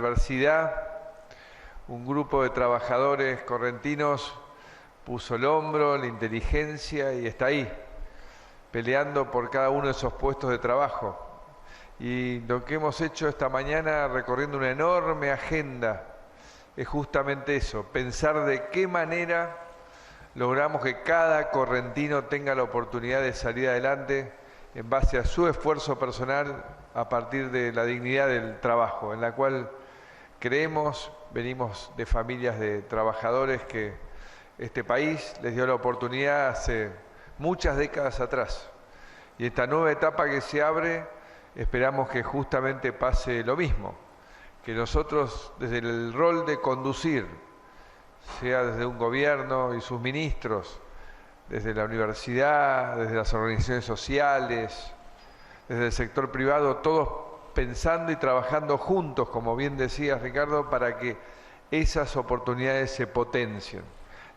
adversidad, un grupo de trabajadores correntinos puso el hombro, la inteligencia y está ahí, peleando por cada uno de esos puestos de trabajo. Y lo que hemos hecho esta mañana, recorriendo una enorme agenda, es justamente eso, pensar de qué manera logramos que cada correntino tenga la oportunidad de salir adelante en base a su esfuerzo personal a partir de la dignidad del trabajo, en la cual creemos, venimos de familias de trabajadores que este país les dio la oportunidad hace muchas décadas atrás. Y esta nueva etapa que se abre, esperamos que justamente pase lo mismo, que nosotros desde el rol de conducir, sea desde un gobierno y sus ministros, desde la universidad, desde las organizaciones sociales, desde el sector privado, todos pensando y trabajando juntos, como bien decías, Ricardo, para que esas oportunidades se potencien.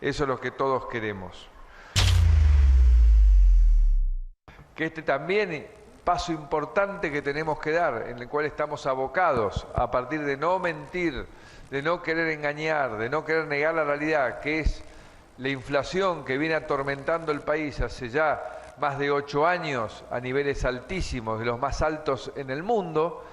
Eso es lo que todos queremos. Que este también paso importante que tenemos que dar, en el cual estamos abocados a partir de no mentir, de no querer engañar, de no querer negar la realidad, que es la inflación que viene atormentando el país hace ya más de 8 años a niveles altísimos, de los más altos en el mundo,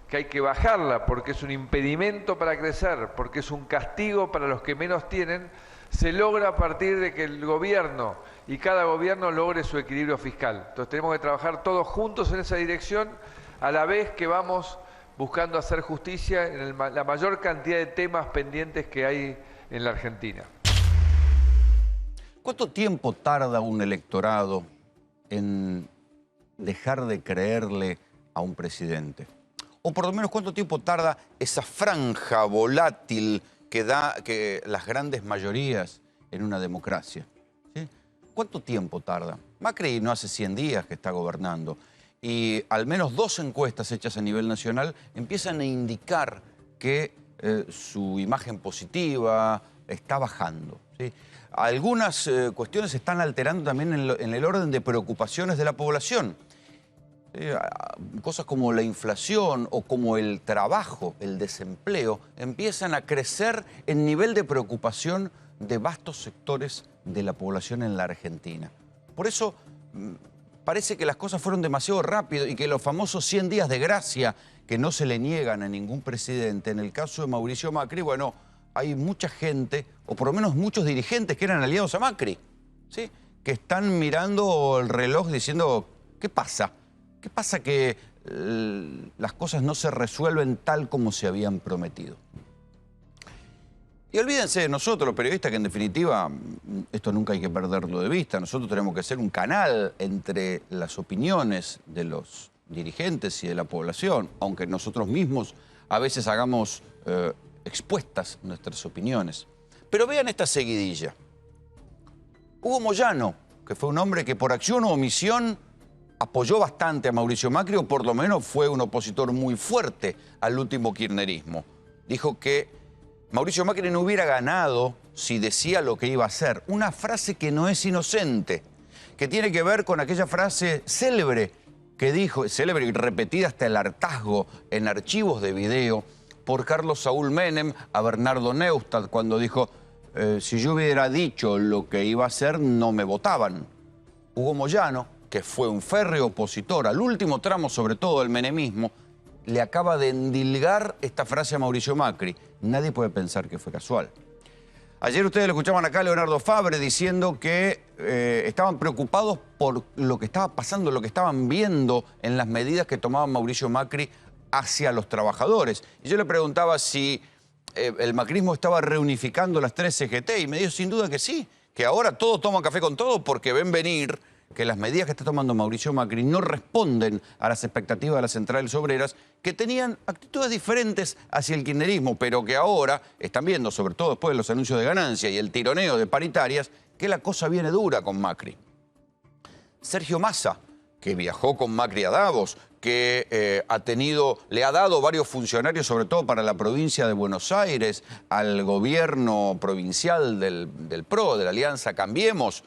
que hay que bajarla porque es un impedimento para crecer, porque es un castigo para los que menos tienen, se logra a partir de que el gobierno y cada gobierno logre su equilibrio fiscal. Entonces tenemos que trabajar todos juntos en esa dirección, a la vez que vamos buscando hacer justicia en la mayor cantidad de temas pendientes que hay en la Argentina. ¿Cuánto tiempo tarda un electorado en dejar de creerle a un presidente? O por lo menos, ¿cuánto tiempo tarda esa franja volátil que da las grandes mayorías en una democracia? ¿Sí? ¿Cuánto tiempo tarda? Macri no hace 100 días que está gobernando y al menos 2 encuestas hechas a nivel nacional empiezan a indicar que su imagen positiva está bajando, ¿sí? Algunas cuestiones se están alterando también en el orden de preocupaciones de la población. Cosas como la inflación o como el trabajo, el desempleo, empiezan a crecer en nivel de preocupación de vastos sectores de la población en la Argentina. Por eso parece que las cosas fueron demasiado rápido y que los famosos 100 días de gracia que no se le niegan a ningún presidente, en el caso de Mauricio Macri, bueno, hay mucha gente, o por lo menos muchos dirigentes que eran aliados a Macri, ¿sí?, que están mirando el reloj diciendo, ¿qué pasa? ¿Qué pasa que las cosas no se resuelven tal como se habían prometido? Y olvídense de nosotros, los periodistas, que en definitiva, esto nunca hay que perderlo de vista. Nosotros tenemos que ser un canal entre las opiniones de los dirigentes y de la población, aunque nosotros mismos a veces hagamos expuestas nuestras opiniones. Pero vean esta seguidilla. Hugo Moyano, que fue un hombre que por acción o omisión apoyó bastante a Mauricio Macri, o por lo menos fue un opositor muy fuerte al último kirchnerismo. Dijo que Mauricio Macri no hubiera ganado si decía lo que iba a hacer. Una frase que no es inocente, que tiene que ver con aquella frase célebre que dijo, célebre y repetida hasta el hartazgo en archivos de video, por Carlos Saúl Menem a Bernardo Neustadt, cuando dijo, si yo hubiera dicho lo que iba a hacer, no me votaban. Hugo Moyano, que fue un férreo opositor al último tramo, sobre todo del menemismo, le acaba de endilgar esta frase a Mauricio Macri. Nadie puede pensar que fue casual. Ayer ustedes lo escuchaban acá a Leonardo Fabre diciendo que estaban preocupados por lo que estaba pasando, lo que estaban viendo en las medidas que tomaba Mauricio Macri hacia los trabajadores. Y yo le preguntaba si el macrismo estaba reunificando las 3 CGT y me dijo sin duda que sí, que ahora todos toman café con todo porque ven venir que las medidas que está tomando Mauricio Macri no responden a las expectativas de las centrales obreras, que tenían actitudes diferentes hacia el kirchnerismo, pero que ahora están viendo, sobre todo después de los anuncios de ganancia y el tironeo de paritarias, que la cosa viene dura con Macri. Sergio Massa, que viajó con Macri a Davos, que le ha dado varios funcionarios, sobre todo para la provincia de Buenos Aires, al gobierno provincial del PRO, de la Alianza Cambiemos,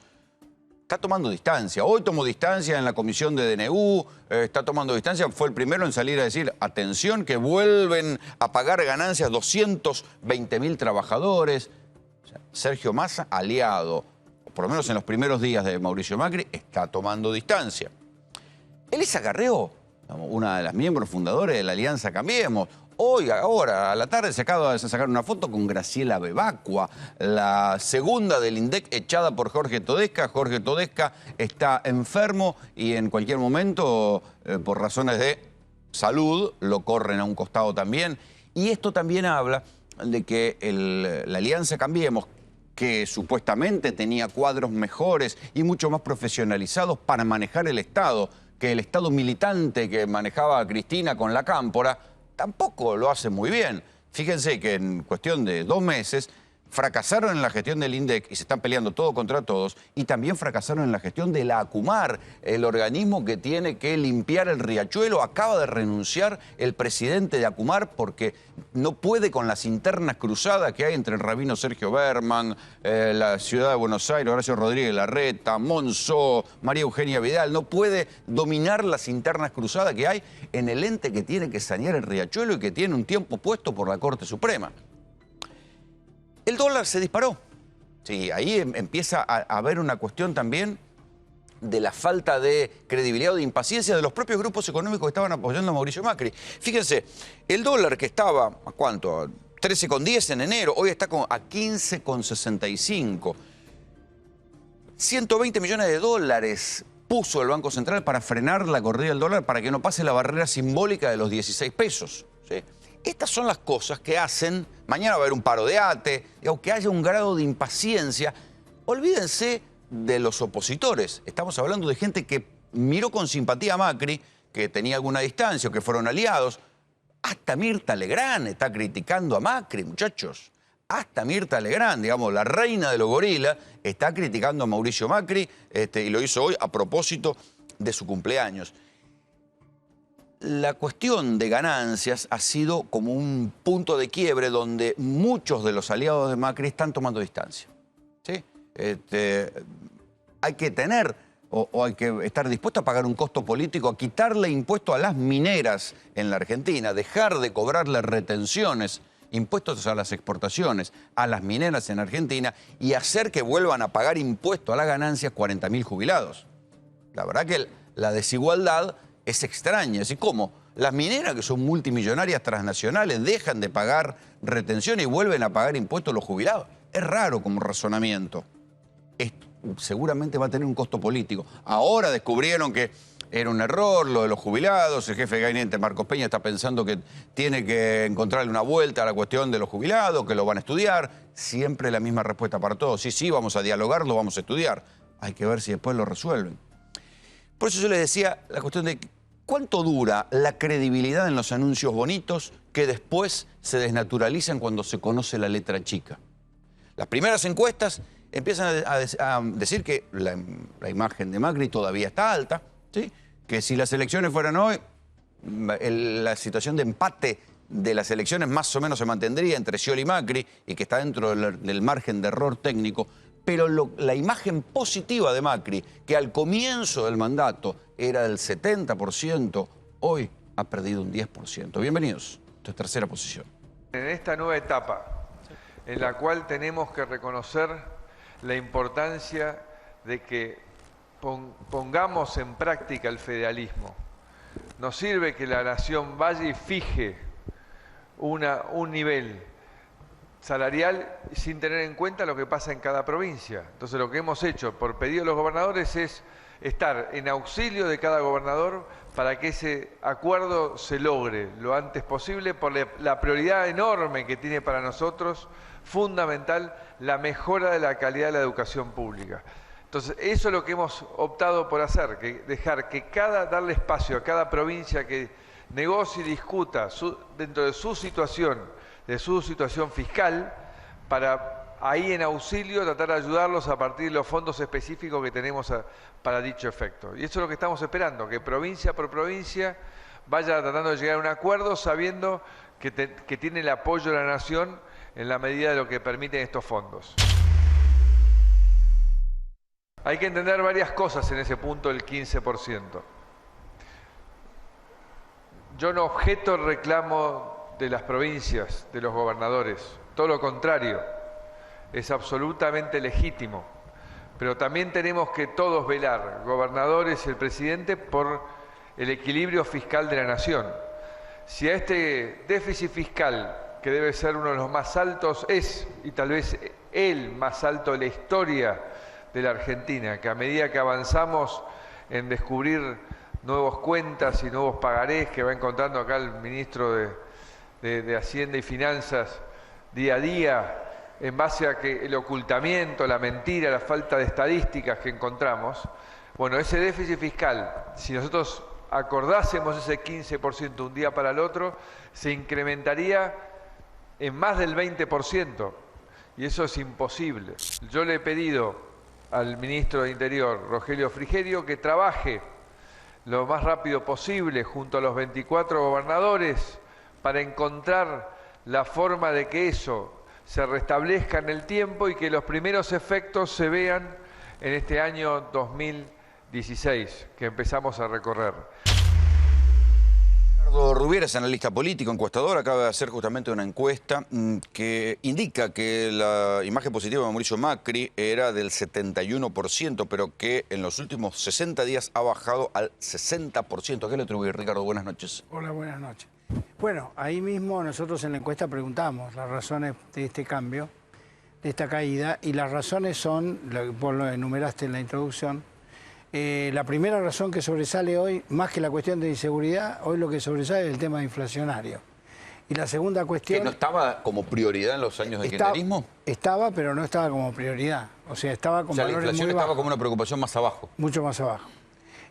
está tomando distancia. Hoy tomó distancia en la comisión de DNU, está tomando distancia, fue el primero en salir a decir, atención, que vuelven a pagar ganancias 220.000 trabajadores. O sea, Sergio Massa, aliado, por lo menos en los primeros días de Mauricio Macri, está tomando distancia. Elisa Carrió, una de las miembros fundadores de la Alianza Cambiemos, hoy, ahora, a la tarde, se acaba de sacar una foto con Graciela Bebacua, la segunda del INDEC echada por Jorge Todesca. Jorge Todesca está enfermo y en cualquier momento, por razones de salud, lo corren a un costado también. Y esto también habla de que la Alianza Cambiemos, que supuestamente tenía cuadros mejores y mucho más profesionalizados para manejar el Estado, que el Estado militante que manejaba Cristina con la Cámpora, tampoco lo hace muy bien. Fíjense que en cuestión de 2 meses fracasaron en la gestión del INDEC y se están peleando todo contra todos, y también fracasaron en la gestión de la ACUMAR, el organismo que tiene que limpiar el riachuelo. Acaba de renunciar el presidente de ACUMAR porque no puede con las internas cruzadas que hay entre el rabino Sergio Berman, la ciudad de Buenos Aires, Horacio Rodríguez Larreta, Monzó, María Eugenia Vidal. No puede dominar las internas cruzadas que hay en el ente que tiene que sanear el riachuelo y que tiene un tiempo puesto por la Corte Suprema. El dólar se disparó. Sí, ahí empieza a haber una cuestión también de la falta de credibilidad o de impaciencia de los propios grupos económicos que estaban apoyando a Mauricio Macri. Fíjense, el dólar que estaba, ¿a cuánto? A 13,10 en enero, hoy está a 15,65. 120 millones de dólares puso el Banco Central para frenar la corrida del dólar para que no pase la barrera simbólica de los 16 pesos. ¿Sí? Estas son las cosas que hacen, mañana va a haber un paro de ATE, que haya un grado de impaciencia. Olvídense de los opositores. Estamos hablando de gente que miró con simpatía a Macri, que tenía alguna distancia, o que fueron aliados. Hasta Mirta Legrand está criticando a Macri, muchachos. Hasta Mirta Legrand, digamos, la reina de los gorilas, está criticando a Mauricio Macri, y lo hizo hoy a propósito de su cumpleaños. La cuestión de ganancias ha sido como un punto de quiebre donde muchos de los aliados de Macri están tomando distancia. ¿Sí? Hay que tener o hay que estar dispuesto a pagar un costo político, a quitarle impuestos a las mineras en la Argentina, dejar de cobrarle retenciones, impuestos a las exportaciones, a las mineras en Argentina y hacer que vuelvan a pagar impuestos a las ganancias 40.000 jubilados. La verdad que la desigualdad es extraña. Así como las mineras, que son multimillonarias transnacionales, dejan de pagar retención y vuelven a pagar impuestos los jubilados. Es raro como razonamiento. Esto seguramente va a tener un costo político. Ahora descubrieron que era un error lo de los jubilados. El jefe de gabinete, Marcos Peña, está pensando que tiene que encontrarle una vuelta a la cuestión de los jubilados, que lo van a estudiar. Siempre la misma respuesta para todos. Sí, vamos a dialogar, lo vamos a estudiar. Hay que ver si después lo resuelven. Por eso yo les decía la cuestión de cuánto dura la credibilidad en los anuncios bonitos que después se desnaturalizan cuando se conoce la letra chica. Las primeras encuestas empiezan a decir que la imagen de Macri todavía está alta, ¿sí? Que si las elecciones fueran hoy, la situación de empate de las elecciones más o menos se mantendría entre Scioli y Macri y que está dentro del margen de error técnico. Pero la imagen positiva de Macri, que al comienzo del mandato era del 70%, hoy ha perdido un 10%. Bienvenidos, esta es Tercera Posición. En esta nueva etapa, en la cual tenemos que reconocer la importancia de que pongamos en práctica el federalismo. Nos sirve que la nación vaya y fije un nivel salarial sin tener en cuenta lo que pasa en cada provincia. Entonces lo que hemos hecho por pedido de los gobernadores es estar en auxilio de cada gobernador para que ese acuerdo se logre lo antes posible por la prioridad enorme que tiene para nosotros, fundamental, la mejora de la calidad de la educación pública. Entonces eso es lo que hemos optado por hacer, que dejar que darle espacio a cada provincia que negocie y discuta dentro de su situación fiscal, para ahí en auxilio tratar de ayudarlos a partir de los fondos específicos que tenemos para dicho efecto. Y eso es lo que estamos esperando, que provincia por provincia vaya tratando de llegar a un acuerdo sabiendo que tiene el apoyo de la nación en la medida de lo que permiten estos fondos. Hay que entender varias cosas en ese punto del 15%. Yo no objeto el reclamo de las provincias, de los gobernadores, todo lo contrario, es absolutamente legítimo. Pero también tenemos que todos velar, gobernadores y el presidente, por el equilibrio fiscal de la nación. Si a este déficit fiscal, que debe ser uno de los más altos, y tal vez el más alto de la historia de la Argentina, que a medida que avanzamos en descubrir nuevas cuentas y nuevos pagarés que va encontrando acá el ministro de Hacienda y Finanzas día a día, en base a que el ocultamiento, la mentira, la falta de estadísticas que encontramos, bueno, ese déficit fiscal, si nosotros acordásemos ese 15% un día para el otro, se incrementaría en más del 20%, y eso es imposible. Yo le he pedido al ministro de Interior, Rogelio Frigerio, que trabaje lo más rápido posible junto a los 24 gobernadores para encontrar la forma de que eso se restablezca en el tiempo y que los primeros efectos se vean en este año 2016 que empezamos a recorrer. Ricardo Rubier es analista político, encuestador, acaba de hacer justamente una encuesta que indica que la imagen positiva de Mauricio Macri era del 71%, pero que en los últimos 60 días ha bajado al 60%. ¿A qué le atribuye, Ricardo? Buenas noches. Hola, buenas noches. Bueno, ahí mismo nosotros en la encuesta preguntamos las razones de este cambio, de esta caída, y las razones son, vos lo enumeraste en la introducción. La primera razón que sobresale hoy, más que la cuestión de inseguridad, hoy lo que sobresale es el tema inflacionario. Y la segunda cuestión... ¿Que no estaba como prioridad en los años de kirchnerismo? Estaba, pero no estaba como prioridad. O sea, estaba con valores muy bajos. La inflación estaba como una preocupación más abajo. Mucho más abajo.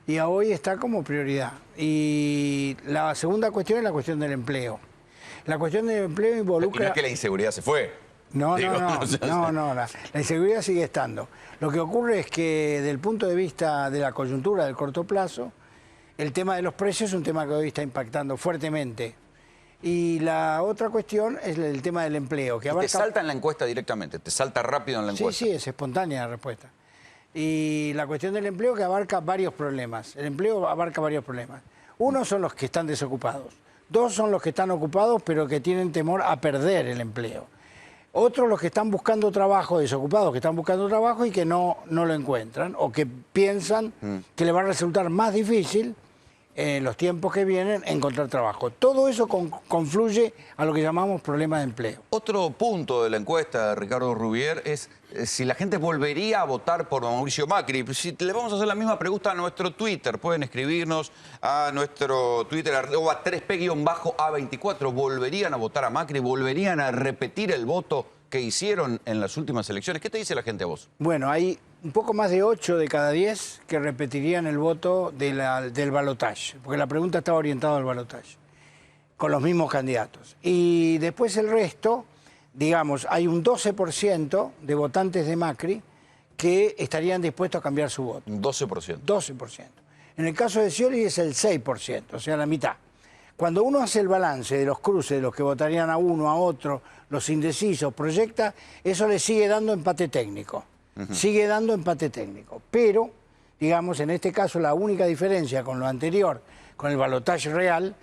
Y hoy está como prioridad. Y la segunda cuestión es la cuestión del empleo. La cuestión del empleo involucra... Y no es que la inseguridad se fue. No, la inseguridad sigue estando. Lo que ocurre es que desde el punto de vista de la coyuntura del corto plazo, el tema de los precios es un tema que hoy está impactando fuertemente. Y la otra cuestión es el tema del empleo. Que abarca... ¿Te salta en la encuesta directamente? ¿Te salta rápido en la encuesta? Sí, es espontánea la respuesta. Y la cuestión del empleo que abarca varios problemas. El empleo abarca varios problemas. Uno son los que están desocupados. Dos son los que están ocupados pero que tienen temor a perder el empleo. Otros los que están buscando trabajo, desocupados que están buscando trabajo y que no lo encuentran o que piensan que le va a resultar más difícil en los tiempos que vienen encontrar trabajo. Todo eso confluye a lo que llamamos problema de empleo. Otro punto de la encuesta de Ricardo Rubier es si la gente volvería a votar por Mauricio Macri. Si le vamos a hacer la misma pregunta a nuestro Twitter, pueden escribirnos a nuestro Twitter, @3P_A24. ¿Volverían a votar a Macri? ¿Volverían a repetir el voto que hicieron en las últimas elecciones? ¿Qué te dice la gente a vos? Bueno, hay un poco más de 8 de cada 10 que repetirían el voto del balotaje, porque la pregunta estaba orientada al balotaje, con los mismos candidatos. Y después el resto, digamos, hay un 12% de votantes de Macri que estarían dispuestos a cambiar su voto. Un 12%. 12%. En el caso de Scioli es el 6%, o sea, la mitad. Cuando uno hace el balance de los cruces, de los que votarían a uno, a otro, los indecisos, proyecta, eso le sigue dando empate técnico. Sigue dando empate técnico. Pero, digamos, en este caso la única diferencia con lo anterior, con el balotaje real,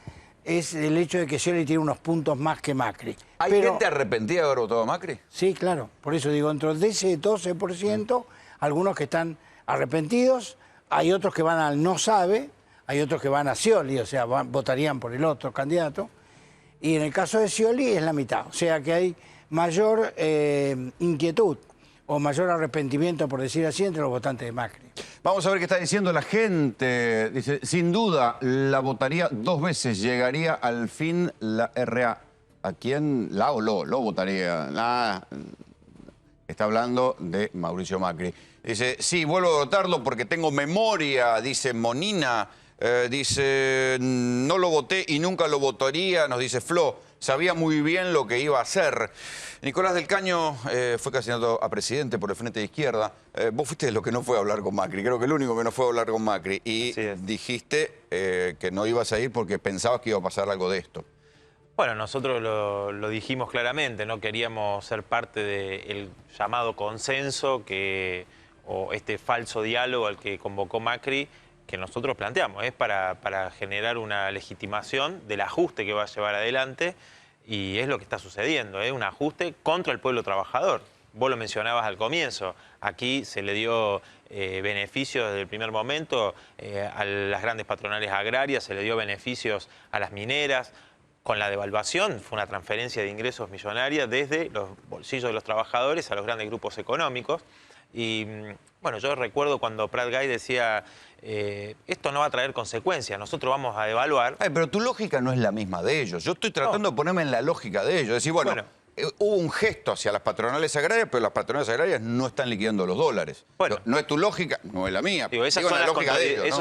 es el hecho de que Scioli tiene unos puntos más que Macri. ¿Hay gente arrepentida de haber votado a Macri? Sí, claro. Por eso digo, dentro de ese 12%, algunos que están arrepentidos, hay otros que van al no sabe, hay otros que van a Scioli, o sea, votarían por el otro candidato. Y en el caso de Scioli es la mitad. O sea que hay mayor inquietud o mayor arrepentimiento, por decir así, entre los votantes de Macri. Vamos a ver qué está diciendo la gente. Dice, sin duda, la votaría 2 veces. Llegaría al fin la RA. ¿A quién? ¿La o lo votaría? Está hablando de Mauricio Macri. Dice, sí, vuelvo a votarlo porque tengo memoria, dice Monina. Dice, no lo voté y nunca lo votaría, nos dice Flo. Sabía muy bien lo que iba a hacer. Nicolás del Caño fue candidato a presidente por el Frente de Izquierda. Vos fuiste de los que no fue a hablar con Macri, creo que el único que no fue a hablar con Macri. Y dijiste que no ibas a ir porque pensabas que iba a pasar algo de esto. Bueno, nosotros lo dijimos claramente, no queríamos ser parte del llamado consenso que o este falso diálogo al que convocó Macri, que nosotros planteamos, es para generar una legitimación del ajuste que va a llevar adelante, y es lo que está sucediendo, un ajuste contra el pueblo trabajador. Vos lo mencionabas al comienzo, aquí se le dio beneficios desde el primer momento a las grandes patronales agrarias, se le dio beneficios a las mineras. Con la devaluación fue una transferencia de ingresos millonaria desde los bolsillos de los trabajadores a los grandes grupos económicos. Y bueno, yo recuerdo cuando Prat Gay decía, esto no va a traer consecuencias, nosotros vamos a devaluar. Pero tu lógica no es la misma de ellos. Yo estoy tratando de ponerme en la lógica de ellos. Es decir, bueno, hubo un gesto hacia las patronales agrarias, pero las patronales agrarias no están liquidando los dólares. Bueno, no es tu lógica, no es la mía. Digo, esas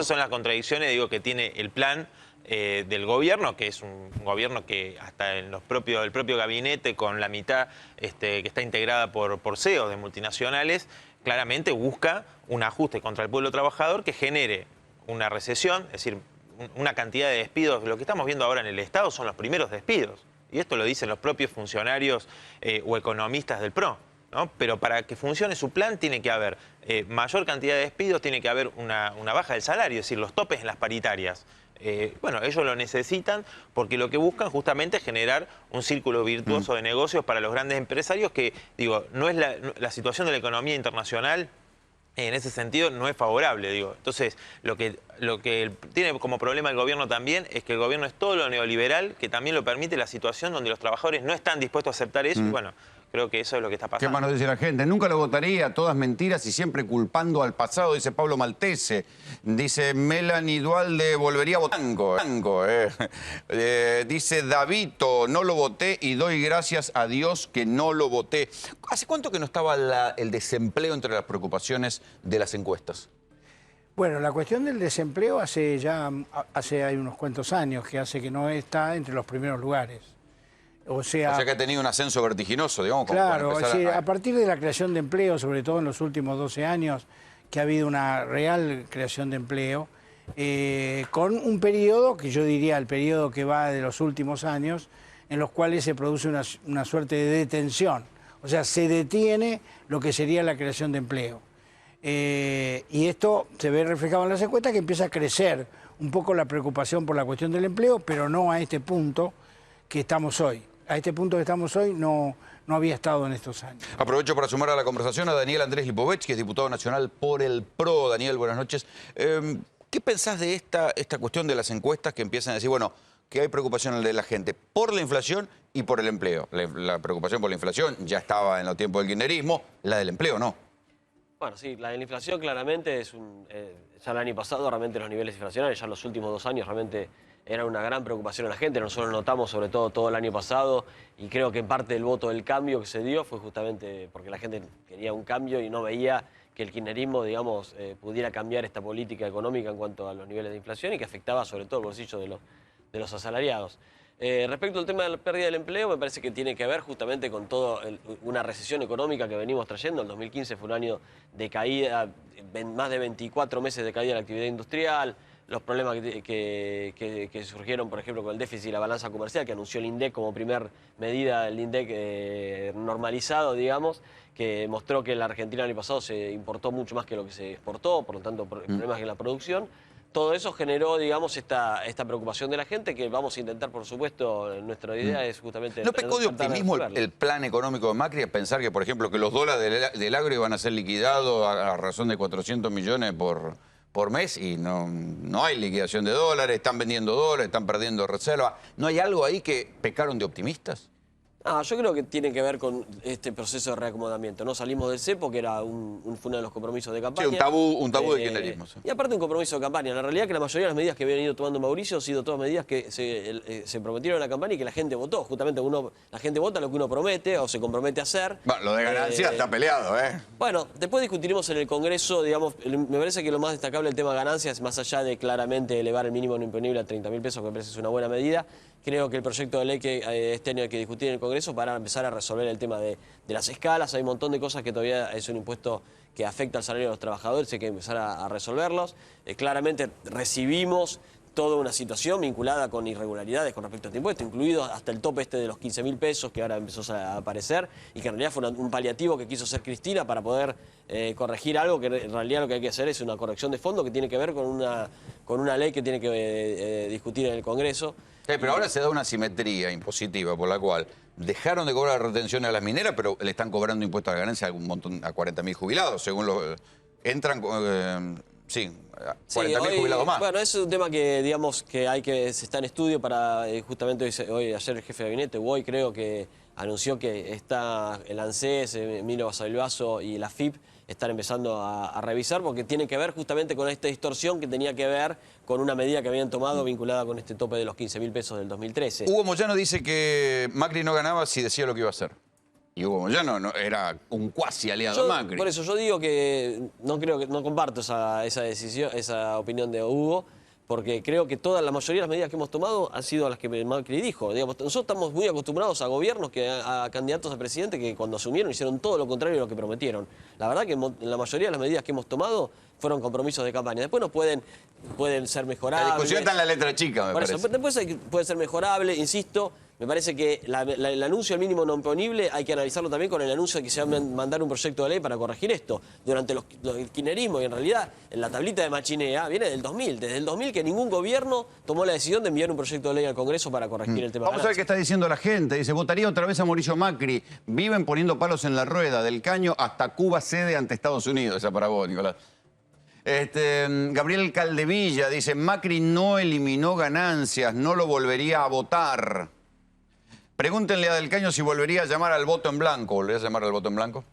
son las contradicciones, digo, que tiene el plan del gobierno, que es un gobierno que hasta en el propio gabinete, con la mitad que está integrada por CEOs de multinacionales, claramente busca un ajuste contra el pueblo trabajador que genere una recesión, es decir, una cantidad de despidos. Lo que estamos viendo ahora en el Estado son los primeros despidos, y esto lo dicen los propios funcionarios o economistas del PRO, ¿no? Pero para que funcione su plan tiene que haber mayor cantidad de despidos, tiene que haber una baja del salario, es decir, los topes en las paritarias. Bueno, ellos lo necesitan porque lo que buscan justamente es generar un círculo virtuoso de negocios para los grandes empresarios que, digo, no es la situación de la economía internacional en ese sentido no es favorable, digo. Entonces, lo que tiene como problema el gobierno también es que el gobierno es todo lo neoliberal, que también lo permite la situación donde los trabajadores no están dispuestos a aceptar eso, y bueno, creo que eso es lo que está pasando. ¿Qué más nos dice la gente? Nunca lo votaría, todas mentiras y siempre culpando al pasado, dice Pablo Maltese. Dice Melanie Dualde, volvería a votar. Dice Davito, no lo voté y doy gracias a Dios que no lo voté. ¿Hace cuánto que no estaba el desempleo entre las preocupaciones de las encuestas? Bueno, la cuestión del desempleo hay unos cuantos años que hace que no está entre los primeros lugares. O sea que ha tenido un ascenso vertiginoso, digamos. Claro, a partir de la creación de empleo, sobre todo en los últimos 12 años, que ha habido una real creación de empleo, con un periodo, que yo diría el periodo que va de los últimos años, en los cuales se produce una suerte de detención. O sea, se detiene lo que sería la creación de empleo. Y esto se ve reflejado en las encuestas, que empieza a crecer un poco la preocupación por la cuestión del empleo, pero no a este punto que estamos hoy. A este punto que estamos hoy no había estado en estos años. Aprovecho para sumar a la conversación a Daniel Andrés Lipovetsky, que es diputado nacional por el PRO. Daniel, buenas noches. ¿Qué pensás de esta cuestión de las encuestas que empiezan a decir, bueno, que hay preocupación de la gente por la inflación y por el empleo? La preocupación por la inflación ya estaba en los tiempos del kirchnerismo, la del empleo no. Bueno, sí, la de la inflación claramente ya el año pasado realmente los niveles inflacionarios, ya en los últimos 2 años realmente era una gran preocupación en la gente. Nosotros lo notamos sobre todo el año pasado, y creo que en parte del voto del cambio que se dio fue justamente porque la gente quería un cambio y no veía que el kirchnerismo, digamos, pudiera cambiar esta política económica en cuanto a los niveles de inflación y que afectaba sobre todo el bolsillo de los asalariados. Respecto al tema de la pérdida del empleo, me parece que tiene que ver justamente con toda una recesión económica que venimos trayendo. El 2015 fue un año de caída, más de 24 meses de caída de la actividad industrial, los problemas que surgieron, por ejemplo, con el déficit y la balanza comercial, que anunció el INDEC como primer medida, el INDEC normalizado, digamos, que mostró que en la Argentina el año pasado se importó mucho más que lo que se exportó, por lo tanto, problemas en la producción. Todo eso generó, digamos, esta preocupación de la gente, que vamos a intentar, por supuesto, nuestra idea es justamente... ¿No pecó de optimismo el plan económico de Macri a pensar que, por ejemplo, que los dólares del agro iban a ser liquidados a razón de 400 millones por mes y no hay liquidación de dólares, están vendiendo dólares, están perdiendo reservas? ¿No hay algo ahí que pecaron de optimistas? Yo creo que tiene que ver con este proceso de reacomodamiento. No salimos del cepo, que era fue uno de los compromisos de campaña. Sí, un tabú de kirchnerismo. Sí. Y aparte un compromiso de campaña. La realidad es que la mayoría de las medidas que habían ido tomando Mauricio han sido todas medidas que se prometieron en la campaña y que la gente votó. Justamente la gente vota lo que uno promete o se compromete a hacer. Bueno, lo de ganancias está peleado, ¿eh? Bueno, después discutiremos en el Congreso, digamos, me parece que lo más destacable del tema de ganancias, más allá de claramente elevar el mínimo no imponible a 30.000 pesos, que me parece es una buena medida. Creo que el proyecto de ley que este año hay que discutir en el Congreso para empezar a resolver el tema de las escalas. Hay un montón de cosas que todavía es un impuesto que afecta al salario de los trabajadores, hay que empezar a resolverlos. Claramente recibimos toda una situación vinculada con irregularidades con respecto a este impuesto, incluido hasta el tope de los 15.000 pesos que ahora empezó a aparecer y que en realidad fue un paliativo que quiso hacer Cristina para poder corregir algo que en realidad lo que hay que hacer es una corrección de fondo que tiene que ver con una ley que tiene que discutir en el Congreso. Pero ahora se da una simetría impositiva por la cual dejaron de cobrar retenciones a las mineras, pero le están cobrando impuestos a la ganancia a 40.000 jubilados, según los... Entran... sí, 40.000 jubilados más. Bueno, es un tema que, digamos, se está en estudio para, justamente ayer el jefe de gabinete, hoy creo que anunció que está el ANSES, Emilio Basavilbaso y la FIP están empezando a revisar porque tiene que ver justamente con esta distorsión que tenía que ver con una medida que habían tomado vinculada con este tope de los 15.000 pesos del 2013. Hugo Moyano dice que Macri no ganaba si decía lo que iba a hacer. Y Hugo Moyano era un cuasi aliado de Macri. Por eso yo digo que no comparto esa decisión, esa opinión de Hugo, porque creo que la mayoría de las medidas que hemos tomado han sido las que Macri dijo. Digamos, nosotros estamos muy acostumbrados a gobiernos, a candidatos a presidente que cuando asumieron hicieron todo lo contrario de lo que prometieron. La verdad que la mayoría de las medidas que hemos tomado fueron compromisos de campaña. Después no pueden ser mejorables. La discusión está en la letra chica, me parece. Eso, después puede ser mejorable, insisto. Me parece que el anuncio del mínimo no imponible hay que analizarlo también con el anuncio de que se va a mandar un proyecto de ley para corregir esto. Durante el kirchnerismo, y en realidad en la tablita de Machinea, viene del 2000. Desde el 2000 que ningún gobierno tomó la decisión de enviar un proyecto de ley al Congreso para corregir el tema. Vamos a ver qué está diciendo la gente. Dice, votaría otra vez a Mauricio Macri. Viven poniendo palos en la rueda, del Caño hasta Cuba cede ante Estados Unidos. Esa para vos, Nicolás. Gabriel Caldevilla dice, Macri no eliminó ganancias, no lo volvería a votar. Pregúntenle a Del Caño si volvería a llamar al voto en blanco. ¿Volvería a llamar al voto en blanco?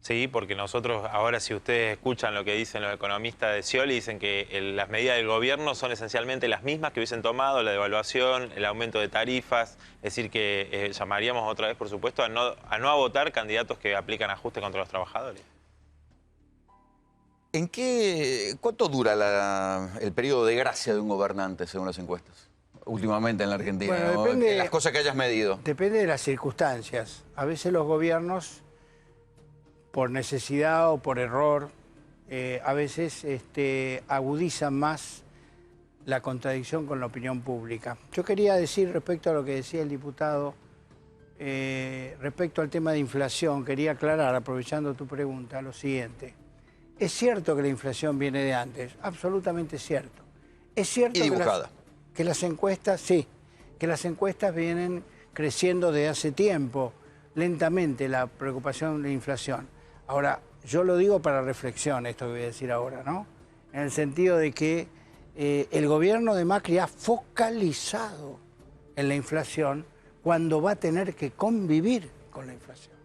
Sí, porque nosotros ahora, si ustedes escuchan lo que dicen los economistas de Scioli, dicen que las medidas del gobierno son esencialmente las mismas que hubiesen tomado, la devaluación, el aumento de tarifas, es decir que llamaríamos otra vez, por supuesto, a no votar candidatos que aplican ajustes contra los trabajadores. ¿Cuánto dura el periodo de gracia de un gobernante, según las encuestas? Últimamente en la Argentina, bueno, depende, las cosas que hayas medido. Depende de las circunstancias. A veces los gobiernos, por necesidad o por error, a veces agudizan más la contradicción con la opinión pública. Yo quería decir respecto a lo que decía el diputado, respecto al tema de inflación, quería aclarar, aprovechando tu pregunta, lo siguiente. Es cierto que la inflación viene de antes, absolutamente cierto. Es cierto y dibujada. Que las encuestas, sí, que las encuestas vienen creciendo desde hace tiempo, lentamente, la preocupación de la inflación. Ahora, yo lo digo para reflexión, esto que voy a decir ahora, ¿no? En el sentido de que el gobierno de Macri ha focalizado en la inflación cuando va a tener que convivir con la inflación.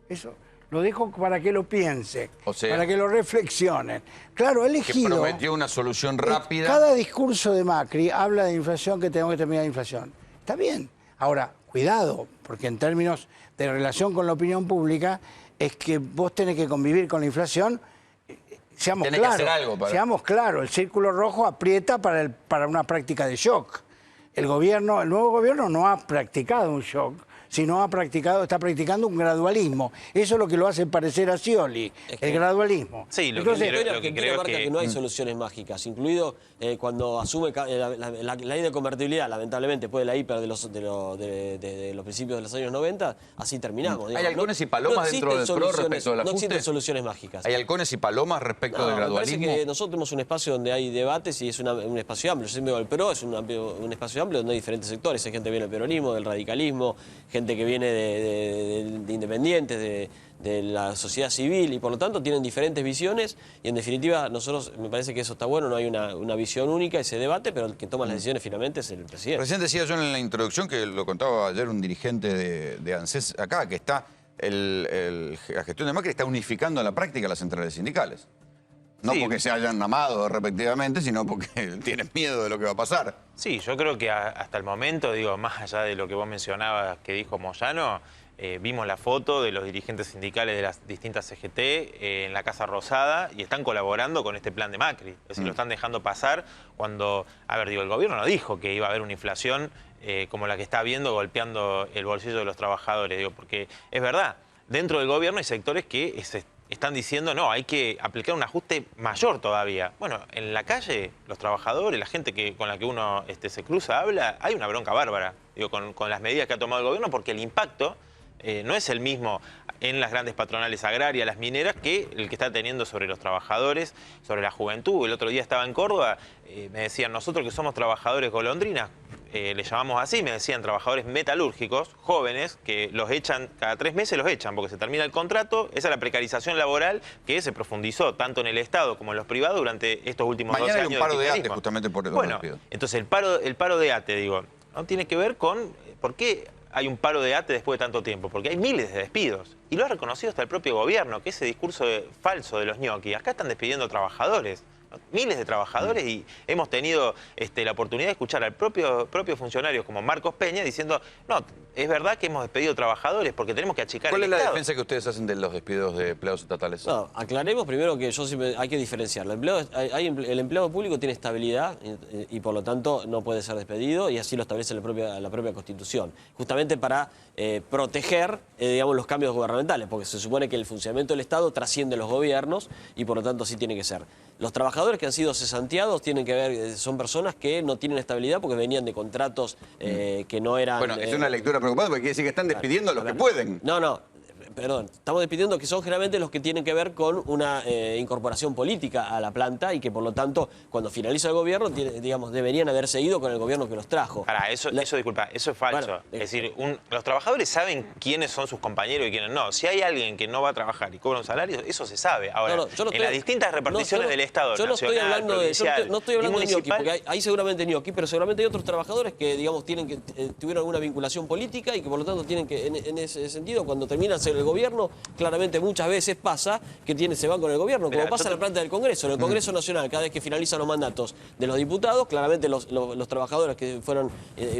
Eso lo dejo para que lo piensen, o sea, para que lo reflexionen. Claro, he elegido... Que prometió una solución rápida. Cada discurso de Macri habla de inflación, que tenemos que terminar la inflación. Está bien. Ahora, cuidado, porque en términos de relación con la opinión pública, es que vos tenés que convivir con la inflación. Seamos claros. Que hacer algo para... Seamos claros, el círculo rojo aprieta para una práctica de shock. El nuevo gobierno no ha practicado un shock, sino está practicando un gradualismo. Eso es lo que lo hace parecer a Scioli, el gradualismo. Sí, lo que creo marca que no hay soluciones mágicas, incluido cuando asume la ley de convertibilidad, lamentablemente, después de la hiper de los principios de los años 90, así terminamos. ¿Hay halcones y palomas dentro del PRO respecto del ajuste? No existen soluciones mágicas. ¿Hay halcones y palomas respecto del gradualismo? Me parece que nosotros tenemos un espacio donde hay debates y es un espacio amplio. Yo siempre digo, el PRO es un espacio amplio donde hay diferentes sectores. Hay gente que viene del peronismo, del radicalismo, gente que viene de independientes, de la sociedad civil, y por lo tanto tienen diferentes visiones, y en definitiva nosotros, me parece que eso está bueno, no hay una visión única, ese debate, pero el que toma las decisiones finalmente es el presidente. Recién decía yo en la introducción, que lo contaba ayer un dirigente de ANSES acá, que está la gestión de Macri está unificando en la práctica las centrales sindicales. No porque se hayan amado respectivamente, sino porque tienen miedo de lo que va a pasar. Sí, yo creo que hasta el momento, digo, más allá de lo que vos mencionabas que dijo Moyano, vimos la foto de los dirigentes sindicales de las distintas CGT en la Casa Rosada y están colaborando con este plan de Macri. Es decir, lo están dejando pasar cuando, el gobierno no dijo que iba a haber una inflación como la que está habiendo, golpeando el bolsillo de los trabajadores. Digo, porque es verdad, dentro del gobierno hay sectores que están diciendo, no, hay que aplicar un ajuste mayor todavía. Bueno, en la calle, los trabajadores, la gente con la que uno se cruza, habla, hay una bronca bárbara, digo, con las medidas que ha tomado el gobierno, porque el impacto no es el mismo en las grandes patronales agrarias, las mineras, que el que está teniendo sobre los trabajadores, sobre la juventud. El otro día estaba en Córdoba, me decían, nosotros que somos trabajadores golondrinas, le llamamos así, me decían trabajadores metalúrgicos, jóvenes, que los echan, cada 3 meses los echan, porque se termina el contrato. Esa es la precarización laboral que se profundizó tanto en el Estado como en los privados durante estos últimos 12 años. Mañana hay un paro de ATE justamente por el despido. Entonces el paro de ATE, digo, no tiene que ver con por qué hay un paro de ATE después de tanto tiempo, porque hay miles de despidos. Y lo ha reconocido hasta el propio gobierno, que ese discurso falso de los ñoquis, acá están despidiendo trabajadores. Miles de trabajadores, y hemos tenido la oportunidad de escuchar al propio funcionario como Marcos Peña diciendo, no, es verdad que hemos despedido trabajadores porque tenemos que achicar el Estado. ¿Cuál es la defensa que ustedes hacen de los despidos de empleados estatales? No, aclaremos primero que hay que diferenciarlo. El empleado público tiene estabilidad y por lo tanto no puede ser despedido, y así lo establece la propia Constitución. Justamente para proteger digamos, los cambios gubernamentales, porque se supone que el funcionamiento del Estado trasciende los gobiernos y por lo tanto así tiene que ser. Los trabajadores que han sido cesanteados tienen que ver, son personas que no tienen estabilidad porque venían de contratos que no eran... Bueno, es una lectura preocupante porque quiere decir que están despidiendo a los que pueden. No, perdón, estamos despidiendo que son generalmente los que tienen que ver con una incorporación política a la planta y que por lo tanto cuando finaliza el gobierno, digamos, deberían haber seguido con el gobierno que los trajo. Disculpa, eso es falso. Bueno, es decir, los trabajadores saben quiénes son sus compañeros y quiénes no. Si hay alguien que no va a trabajar y cobra un salario, eso se sabe. Ahora, en las distintas reparticiones del Estado, yo no estoy hablando de ñoqui, porque hay seguramente ñoqui, pero seguramente hay otros trabajadores que, digamos, tuvieron alguna vinculación política y que por lo tanto tienen que, en ese sentido, cuando terminan el gobierno, claramente muchas veces pasa que se van con el gobierno, como pasa en la planta del Congreso. En el Congreso Nacional, cada vez que finalizan los mandatos de los diputados, claramente los trabajadores que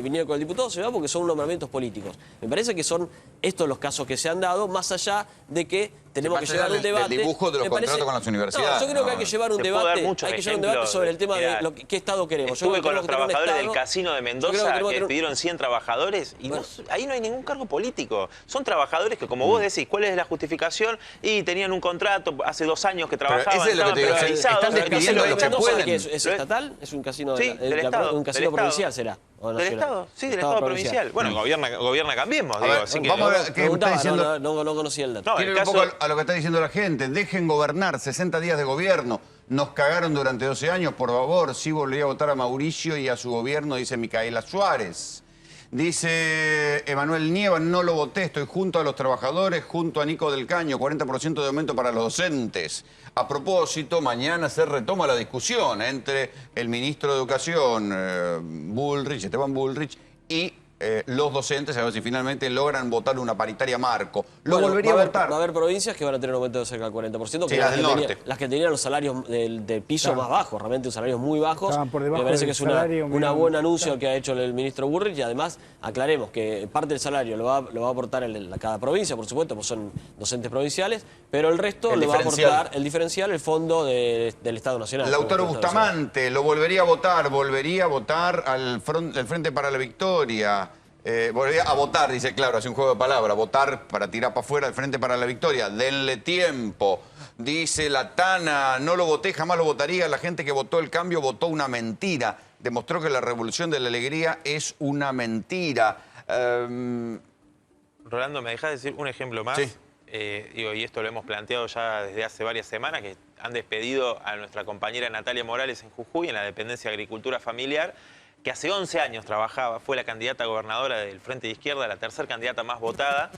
vinieron con el diputado se van porque son nombramientos políticos. Me parece que son estos los casos que se han dado, más allá de que tenemos que llevar un debate. El dibujo de los contratos con las universidades. No, yo creo que hay que llevar un debate, sobre el tema de qué Estado queremos. Estuve con los trabajadores del casino de Mendoza que despidieron 100 trabajadores y ahí no hay ningún cargo político. Son trabajadores que, como vos decís, ¿cuál es la justificación? Y tenían un contrato hace 2 años que trabajaban, estaban precarizados. Están despidiendo lo que pueden. ¿Es estatal? ¿Es un casino un casino provincial será? ¿Del Estado? Sí, del Estado provincial. Bueno, gobierna Cambiemos. Vamos a ver qué está diciendo. No conocía el dato. Quiero ir un poco a lo que está diciendo la gente. Dejen gobernar, 60 días de gobierno. Nos cagaron durante 12 años, por favor. Sí volvería a votar a Mauricio y a su gobierno, dice Micaela Suárez. Dice Emanuel Nieva, no lo voté, estoy junto a los trabajadores, junto a Nico del Caño, 40% de aumento para los docentes. A propósito, mañana se retoma la discusión entre el ministro de Educación, Esteban Bullrich, y los docentes, a ver si finalmente logran votar una paritaria marco. Lo volvería a votar. Va a haber provincias que van a tener un aumento de cerca del 40%, sí, las del norte. Las que tenían los salarios del piso más bajos, realmente un salario muy bajos. Me parece que es una buen anuncio que ha hecho el ministro Bullrich, y además aclaremos que parte del salario lo va a aportar cada provincia, por supuesto, pues son docentes provinciales, pero el resto lo va a aportar el diferencial, el fondo del Estado Nacional. Lautaro Bustamante lo volvería a votar al Frente para la Victoria. Volvería a votar, dice, claro, hace un juego de palabras, votar para tirar para afuera el Frente para la Victoria, denle tiempo. Dice la Tana, no lo voté, jamás lo votaría, la gente que votó el cambio votó una mentira, demostró que la revolución de la alegría es una mentira. Rolando, ¿me dejás decir un ejemplo más? Sí. Y esto lo hemos planteado ya desde hace varias semanas, que han despedido a nuestra compañera Natalia Morales en Jujuy, en la dependencia de Agricultura Familiar, que hace 11 años trabajaba, fue la candidata gobernadora del Frente de Izquierda, la tercera candidata más votada,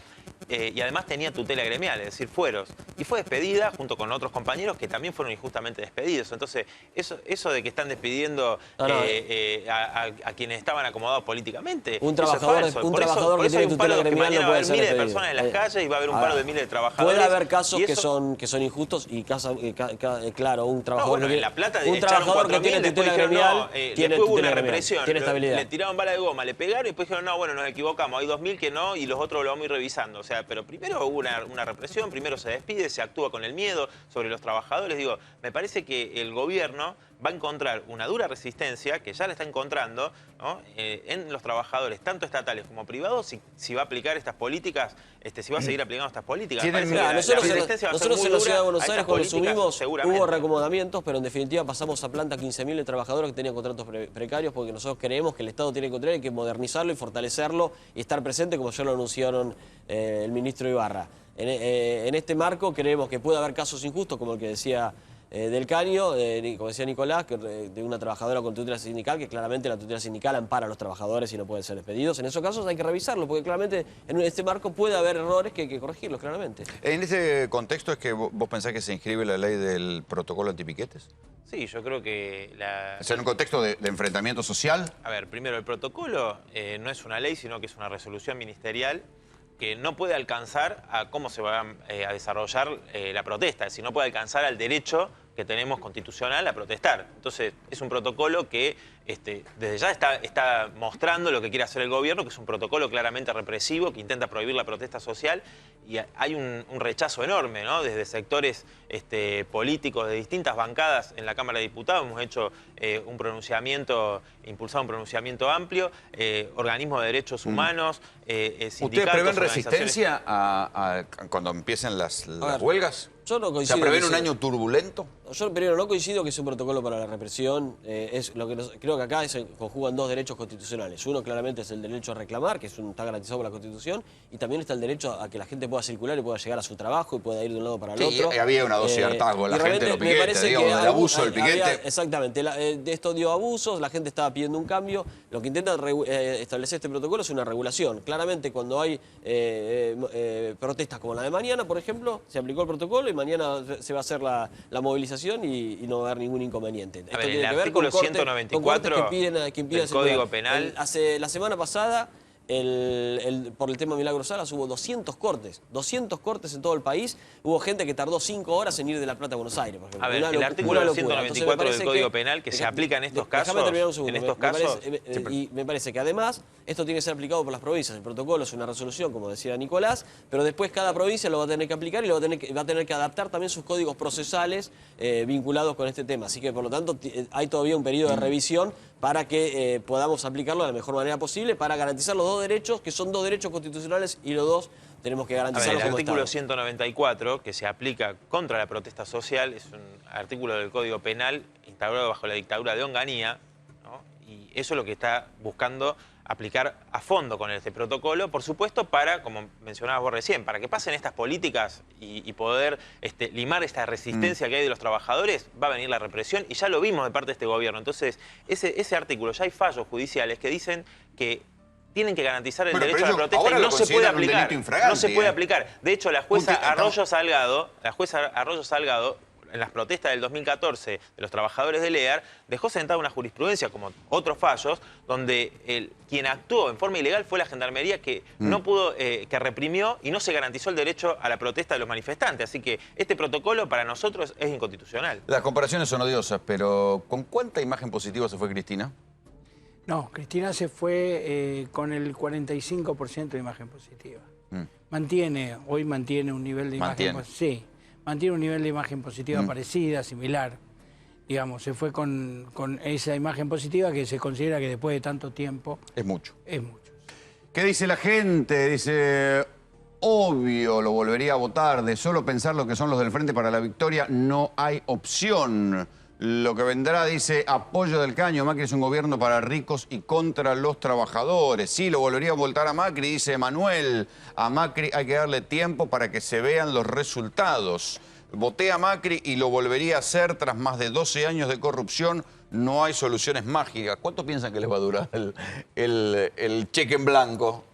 y además tenía tutela gremial, es decir, fueros. Y fue despedida junto con otros compañeros que también fueron injustamente despedidos. Entonces, eso de que están despidiendo a quienes estaban acomodados políticamente, un trabajador que tiene tutela gremial no puede ser despedido. Mañana va a haber miles de personas en las calles y va a haber un paro de miles de trabajadores. Puede haber casos que son injustos y, claro, un trabajador que tiene tutela gremial tiene tutela gremial. Tiene estabilidad. Le tiraron bala de goma, le pegaron y después dijeron, no, bueno, nos equivocamos, hay 2000 que no y los otros lo vamos a ir revisando. O sea, pero primero hubo una represión, primero se despide, se actúa con el miedo sobre los trabajadores. Digo, me parece que el gobierno va a encontrar una dura resistencia, que ya la está encontrando, ¿no? En los trabajadores, tanto estatales como privados, si va a aplicar estas políticas, si va a seguir aplicando estas políticas. Nosotros en la Ciudad de Buenos Aires, cuando subimos, hubo reacomodamientos, pero en definitiva pasamos a planta 15.000 trabajadores que tenían contratos precarios, porque nosotros creemos que el Estado tiene que controlar, hay que modernizarlo y fortalecerlo y estar presente, como ya lo anunciaron el ministro Ibarra. En este marco creemos que puede haber casos injustos, como el que decía del Caño, como decía Nicolás, de una trabajadora con tutela sindical, que claramente la tutela sindical ampara a los trabajadores y no pueden ser despedidos. En esos casos hay que revisarlo, porque claramente en este marco puede haber errores que hay que corregirlos, claramente. En ese contexto es que vos pensás que se inscribe la ley del protocolo antipiquetes. Sí, yo creo que O sea, en un contexto de enfrentamiento social. A ver, primero, el protocolo no es una ley, sino que es una resolución ministerial que no puede alcanzar a cómo se va a desarrollar la protesta, es decir, no puede alcanzar al derecho que tenemos constitucional a protestar. Entonces, es un protocolo que desde ya está mostrando lo que quiere hacer el gobierno, que es un protocolo claramente represivo, que intenta prohibir la protesta social, y hay un rechazo enorme, ¿no? Desde sectores políticos de distintas bancadas en la Cámara de Diputados. Hemos hecho impulsado un pronunciamiento amplio, organismos de derechos humanos, sindicatos. ¿Ustedes prevén resistencia cuando empiecen las huelgas? Yo no coincido. ¿Se prevén un año turbulento? Yo primero no coincido que es un protocolo para la represión. Creo que acá se conjugan dos derechos constitucionales. Uno claramente es el derecho a reclamar, que está garantizado por la Constitución, y también está el derecho a que la gente pueda circular y pueda llegar a su trabajo y pueda ir de un lado para el otro. Sí, había una dosis de hartazgo, la gente de los piquetes, digamos, del abuso del piquete. Exactamente, esto dio abusos, la gente estaba pidiendo un cambio. Lo que intenta establecer este protocolo es una regulación. Claramente cuando hay protestas como la de mañana, por ejemplo, se aplicó el protocolo y mañana se va a hacer la movilización y no va a haber ningún inconveniente. Esto tiene el artículo 194 del Código Penal. La semana pasada, por el tema Milagro Salas, hubo 200 cortes. 200 cortes en todo el país. Hubo gente que tardó 5 horas en ir de La Plata a Buenos Aires, por ejemplo. A ver, el artículo 194 del Código Penal que se aplica en estos casos. Déjame terminar un segundo. En estos casos. Y me parece que además esto tiene que ser aplicado por las provincias. El protocolo es una resolución, como decía Nicolás, pero después cada provincia lo va a tener que aplicar y va a tener que adaptar también sus códigos procesales vinculados con este tema. Así que, por lo tanto, hay todavía un periodo de revisión para que podamos aplicarlo de la mejor manera posible para garantizar los dos derechos, que son dos derechos constitucionales y los dos tenemos que garantizarlos como Estado. El artículo 194, que se aplica contra la protesta social, es un artículo del Código Penal instaurado bajo la dictadura de Onganía, ¿no? Y eso es lo que está buscando aplicar a fondo con este protocolo, por supuesto, para, como mencionabas vos recién, para que pasen estas políticas y poder limar esta resistencia que hay de los trabajadores, va a venir la represión, y ya lo vimos de parte de este gobierno. Entonces, ese artículo, ya hay fallos judiciales que dicen que tienen que garantizar el derecho a la protesta y no se puede aplicar. No se puede aplicar. De hecho, la jueza Arroyo Salgado, en las protestas del 2014 de los trabajadores del EAR, dejó sentada una jurisprudencia, como otros fallos, donde quien actuó en forma ilegal fue la Gendarmería, que no pudo, que reprimió y no se garantizó el derecho a la protesta de los manifestantes. Así que este protocolo para nosotros es inconstitucional. Las comparaciones son odiosas, pero ¿con cuánta imagen positiva se fue Cristina? No, Cristina se fue con el 45% de imagen positiva. Hoy mantiene un nivel de imagen positiva. Sí. Mantiene un nivel de imagen positiva parecida, similar. Digamos, se fue con esa imagen positiva que se considera que después de tanto tiempo... Es mucho. Es mucho. ¿Qué dice la gente? Dice, obvio, lo volvería a votar. De solo pensar lo que son los del Frente para la Victoria, no hay opción. Lo que vendrá, dice, apoyo del Caño. Macri es un gobierno para ricos y contra los trabajadores. Sí, lo volvería a votar a Macri, dice Manuel. A Macri hay que darle tiempo para que se vean los resultados. Voté a Macri y lo volvería a hacer tras más de 12 años de corrupción. No hay soluciones mágicas. ¿Cuánto piensan que les va a durar el cheque en blanco?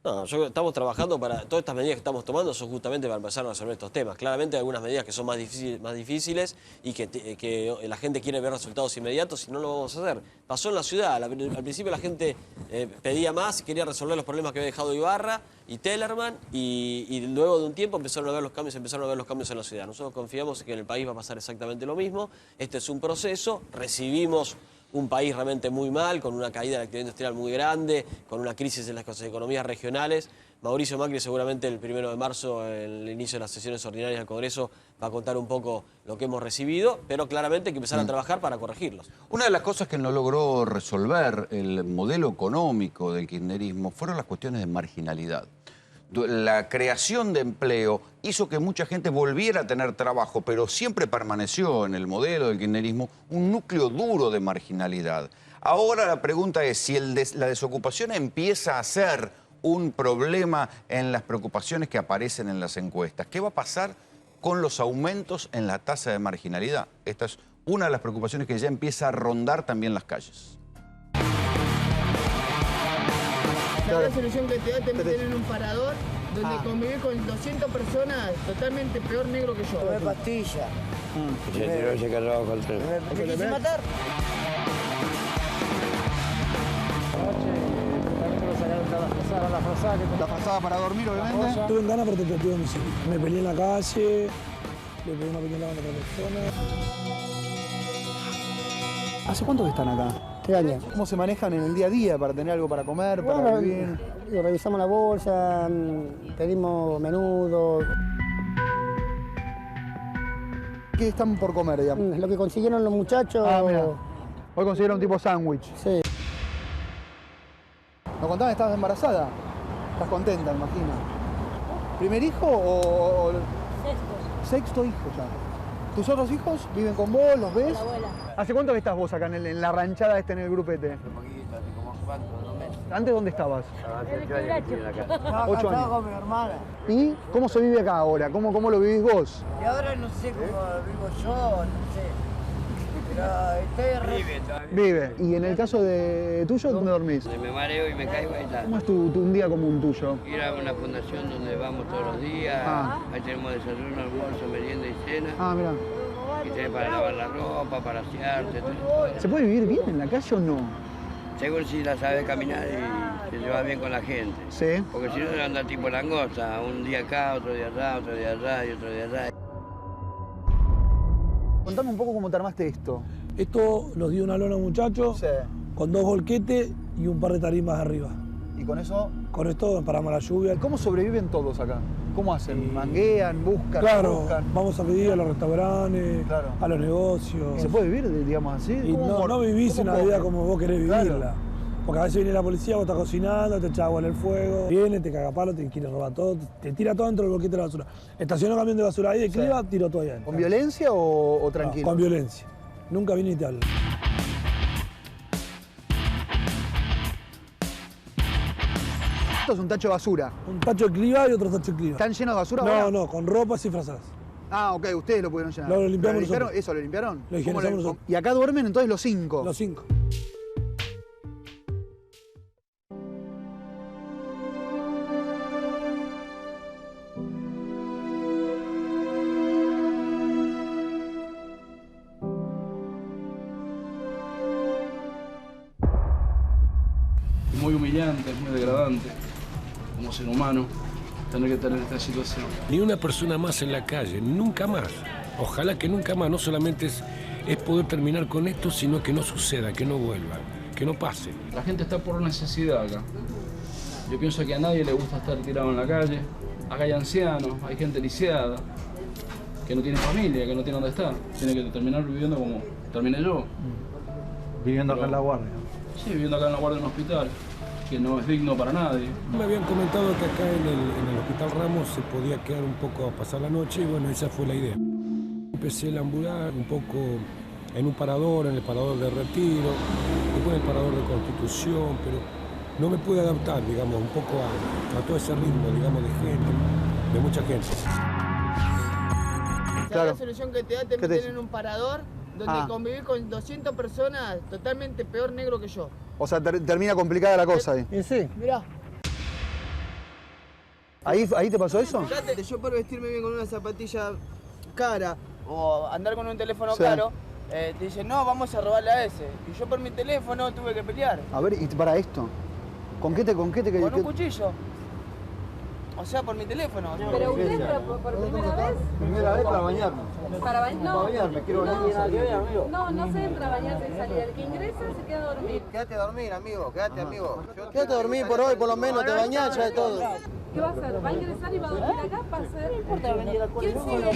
No, estamos trabajando para... Todas estas medidas que estamos tomando son justamente para empezar a resolver estos temas. Claramente hay algunas medidas que son más difíciles y que la gente quiere ver resultados inmediatos y no lo vamos a hacer. Pasó en la ciudad. Al principio la gente pedía más, quería resolver los problemas que había dejado Ibarra y Tellerman y luego de un tiempo empezaron a ver los cambios en la ciudad. Nosotros confiamos que en el país va a pasar exactamente lo mismo. Este es un proceso. Recibimos un país realmente muy mal, con una caída de la actividad industrial muy grande, con una crisis en las economías regionales. Mauricio Macri seguramente el 1 de marzo, en el inicio de las sesiones ordinarias del Congreso, va a contar un poco lo que hemos recibido, pero claramente hay que empezar a trabajar para corregirlos. Una de las cosas que no logró resolver el modelo económico del kirchnerismo fueron las cuestiones de marginalidad. La creación de empleo hizo que mucha gente volviera a tener trabajo, pero siempre permaneció en el modelo del kirchnerismo un núcleo duro de marginalidad. Ahora la pregunta es si la desocupación empieza a ser un problema en las preocupaciones que aparecen en las encuestas. ¿Qué va a pasar con los aumentos en la tasa de marginalidad? Esta es una de las preocupaciones que ya empieza a rondar también las calles. La solución que te da te meten en un parador donde convivir con 200 personas totalmente peor negro que yo. Tomé pastilla. ¿Me quise matar? La frazada para dormir, obviamente. Tuve en ganas por tentativa de homicidio. Me peleé en la calle, le pegué una pequeña a otra persona. ¿Hace cuánto que están acá? 3 años. ¿Cómo se manejan en el día a día para tener algo para comer, para vivir? Revisamos la bolsa, pedimos menudo. ¿Qué están por comer, digamos? Lo que consiguieron los muchachos. Ah, mira. Hoy consiguieron tipo sándwich. Sí. ¿Nos contaban que estabas embarazada? Estás contenta, me imagino. ¿Primer hijo o...? Sexto hijo ya. ¿Tus otros hijos viven con vos? ¿Los ves? La abuela. ¿Hace cuánto que estás vos acá en la ranchada en el grupete? Un poquito, hace como 4 o 2 meses. ¿Antes dónde estabas? Hace 8 años que estoy en la casa. 8 años. con mi hermana. ¿Y cómo se vive acá ahora? ¿Cómo lo vivís vos? Y ahora no sé cómo vivo yo, no sé. Pero estoy Vive. ¿Y en el caso de tuyo, dónde dormís? Me mareo y me caigo ahí. ¿Cómo es un día común tuyo? Ir a una fundación donde vamos todos los días. Ahí tenemos desayuno, almuerzo, merienda y cena. Ah, mira. Y tenés para lavar la ropa, para asearte, todo. ¿Se puede vivir bien en la calle o no? Según si la sabes caminar y te llevas bien con la gente. Sí. Porque si no, anda tipo langosta. Un día acá, otro día allá, otro día allá y otro día allá. Contame un poco cómo te armaste esto. Esto nos dio una lona, muchachos, Sí. con 2 volquetes y un par de tarimas arriba. ¿Y con eso? Con esto paramos la lluvia. ¿Cómo sobreviven todos acá? ¿Cómo hacen? ¿Manguean? ¿Buscan? Claro, ¿Buscan? vamos a pedir a los restaurantes, Claro. a los negocios. ¿Y se puede vivir, digamos, así? Y no vivís una vida como vos querés Claro. vivirla. Porque a veces viene la policía, vos estás cocinando, te echa agua en el fuego, viene, te caga palo, te quiere robar todo, te tira todo dentro del boquete de la basura. Estacionó camión de basura ahí de Cliva, tiró todo allá. ¿Con violencia o tranquilo? Con violencia. Nunca viene y te habla. Esto es un tacho de basura. Un tacho de Cliva y otro tacho de Cliva. ¿Están llenos de basura ahora? No, con ropas y frazadas. Ah, ok, ustedes lo pudieron llenar. Lo limpiamos limpiaron? nosotros. ¿Eso lo limpiaron? Lo higienizamos ¿Cómo nosotros. ¿Y acá duermen entonces los 5? Los 5. Muy humillante, es muy degradante como ser humano tener que tener esta situación. Ni una persona más en la calle, nunca más. Ojalá que nunca más, no solamente es poder terminar con esto, sino que no suceda, que no vuelva, que no pase. La gente está por necesidad acá. Yo pienso que a nadie le gusta estar tirado en la calle. Acá hay ancianos, hay gente lisiada, que no tiene familia, que no tiene dónde estar. Tiene que terminar viviendo como terminé yo. Viviendo acá en La Guardia. Sí, viviendo acá en La Guardia en un hospital, que no es digno para nadie. Me habían comentado que acá en el Hospital Ramos se podía quedar un poco a pasar la noche y bueno, esa fue la idea. Empecé a ambular un poco en un parador, en el parador de Retiro, después en el parador de Constitución, pero no me pude adaptar, digamos, un poco a todo ese ritmo, digamos, de gente, de mucha gente. Claro. La solución que te da te meten dice? en un parador donde convivir con 200 personas totalmente peor negro que yo. O sea, termina complicada la cosa ahí. Sí. Mirá. ¿Ahí te pasó eso? Fíjate, yo por vestirme bien con una zapatilla cara o andar con un teléfono Sí. caro, te dicen, no, vamos a robarle a ese. Y yo por mi teléfono tuve que pelear. A ver, y para esto, ¿con qué te Con un cuchillo. O sea, por mi teléfono. ¿Pero usted por primera vez? Primera vez para bañarme. Para bañarme, quiero bañarme. No se entra a bañarse y salir. El que ingresa se queda a dormir. Quédate a dormir, amigo, quédate, amigo. Quédate a dormir por hoy, por lo menos, te bañás, ya de todo. ¿Qué va a hacer? ¿Va a ingresar y va a dormir acá? ¿Va a hacer? No importa venir a ¿Quién sigue?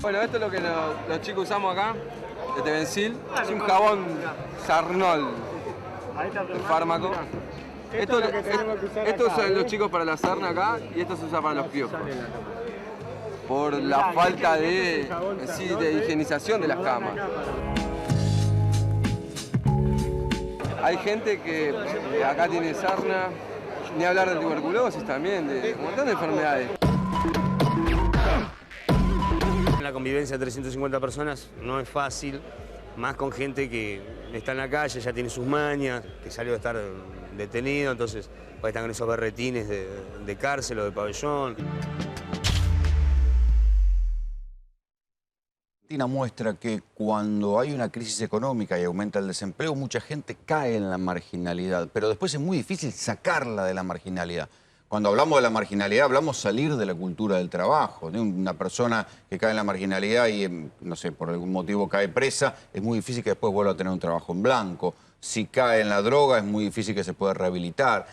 Bueno, esto es lo que los chicos usamos acá, de Tevencil. Es un jabón Sarnol, el fármaco. Esto usan los chicos para la sarna acá y esto se usa para los piojos. Por la falta de higienización de las camas. Hay gente que acá tiene sarna, ni hablar de tuberculosis también, de un montón de enfermedades. La convivencia de 350 personas no es fácil, más con gente que está en la calle, ya tiene sus mañas, que salió de estar detenido, entonces están con esos berretines de cárcel o de pabellón. Argentina muestra que cuando hay una crisis económica y aumenta el desempleo, mucha gente cae en la marginalidad, pero después es muy difícil sacarla de la marginalidad. Cuando hablamos de la marginalidad, hablamos salir de la cultura del trabajo. Una persona que cae en la marginalidad y, no sé, por algún motivo cae presa, es muy difícil que después vuelva a tener un trabajo en blanco. Si cae en la droga, es muy difícil que se pueda rehabilitar.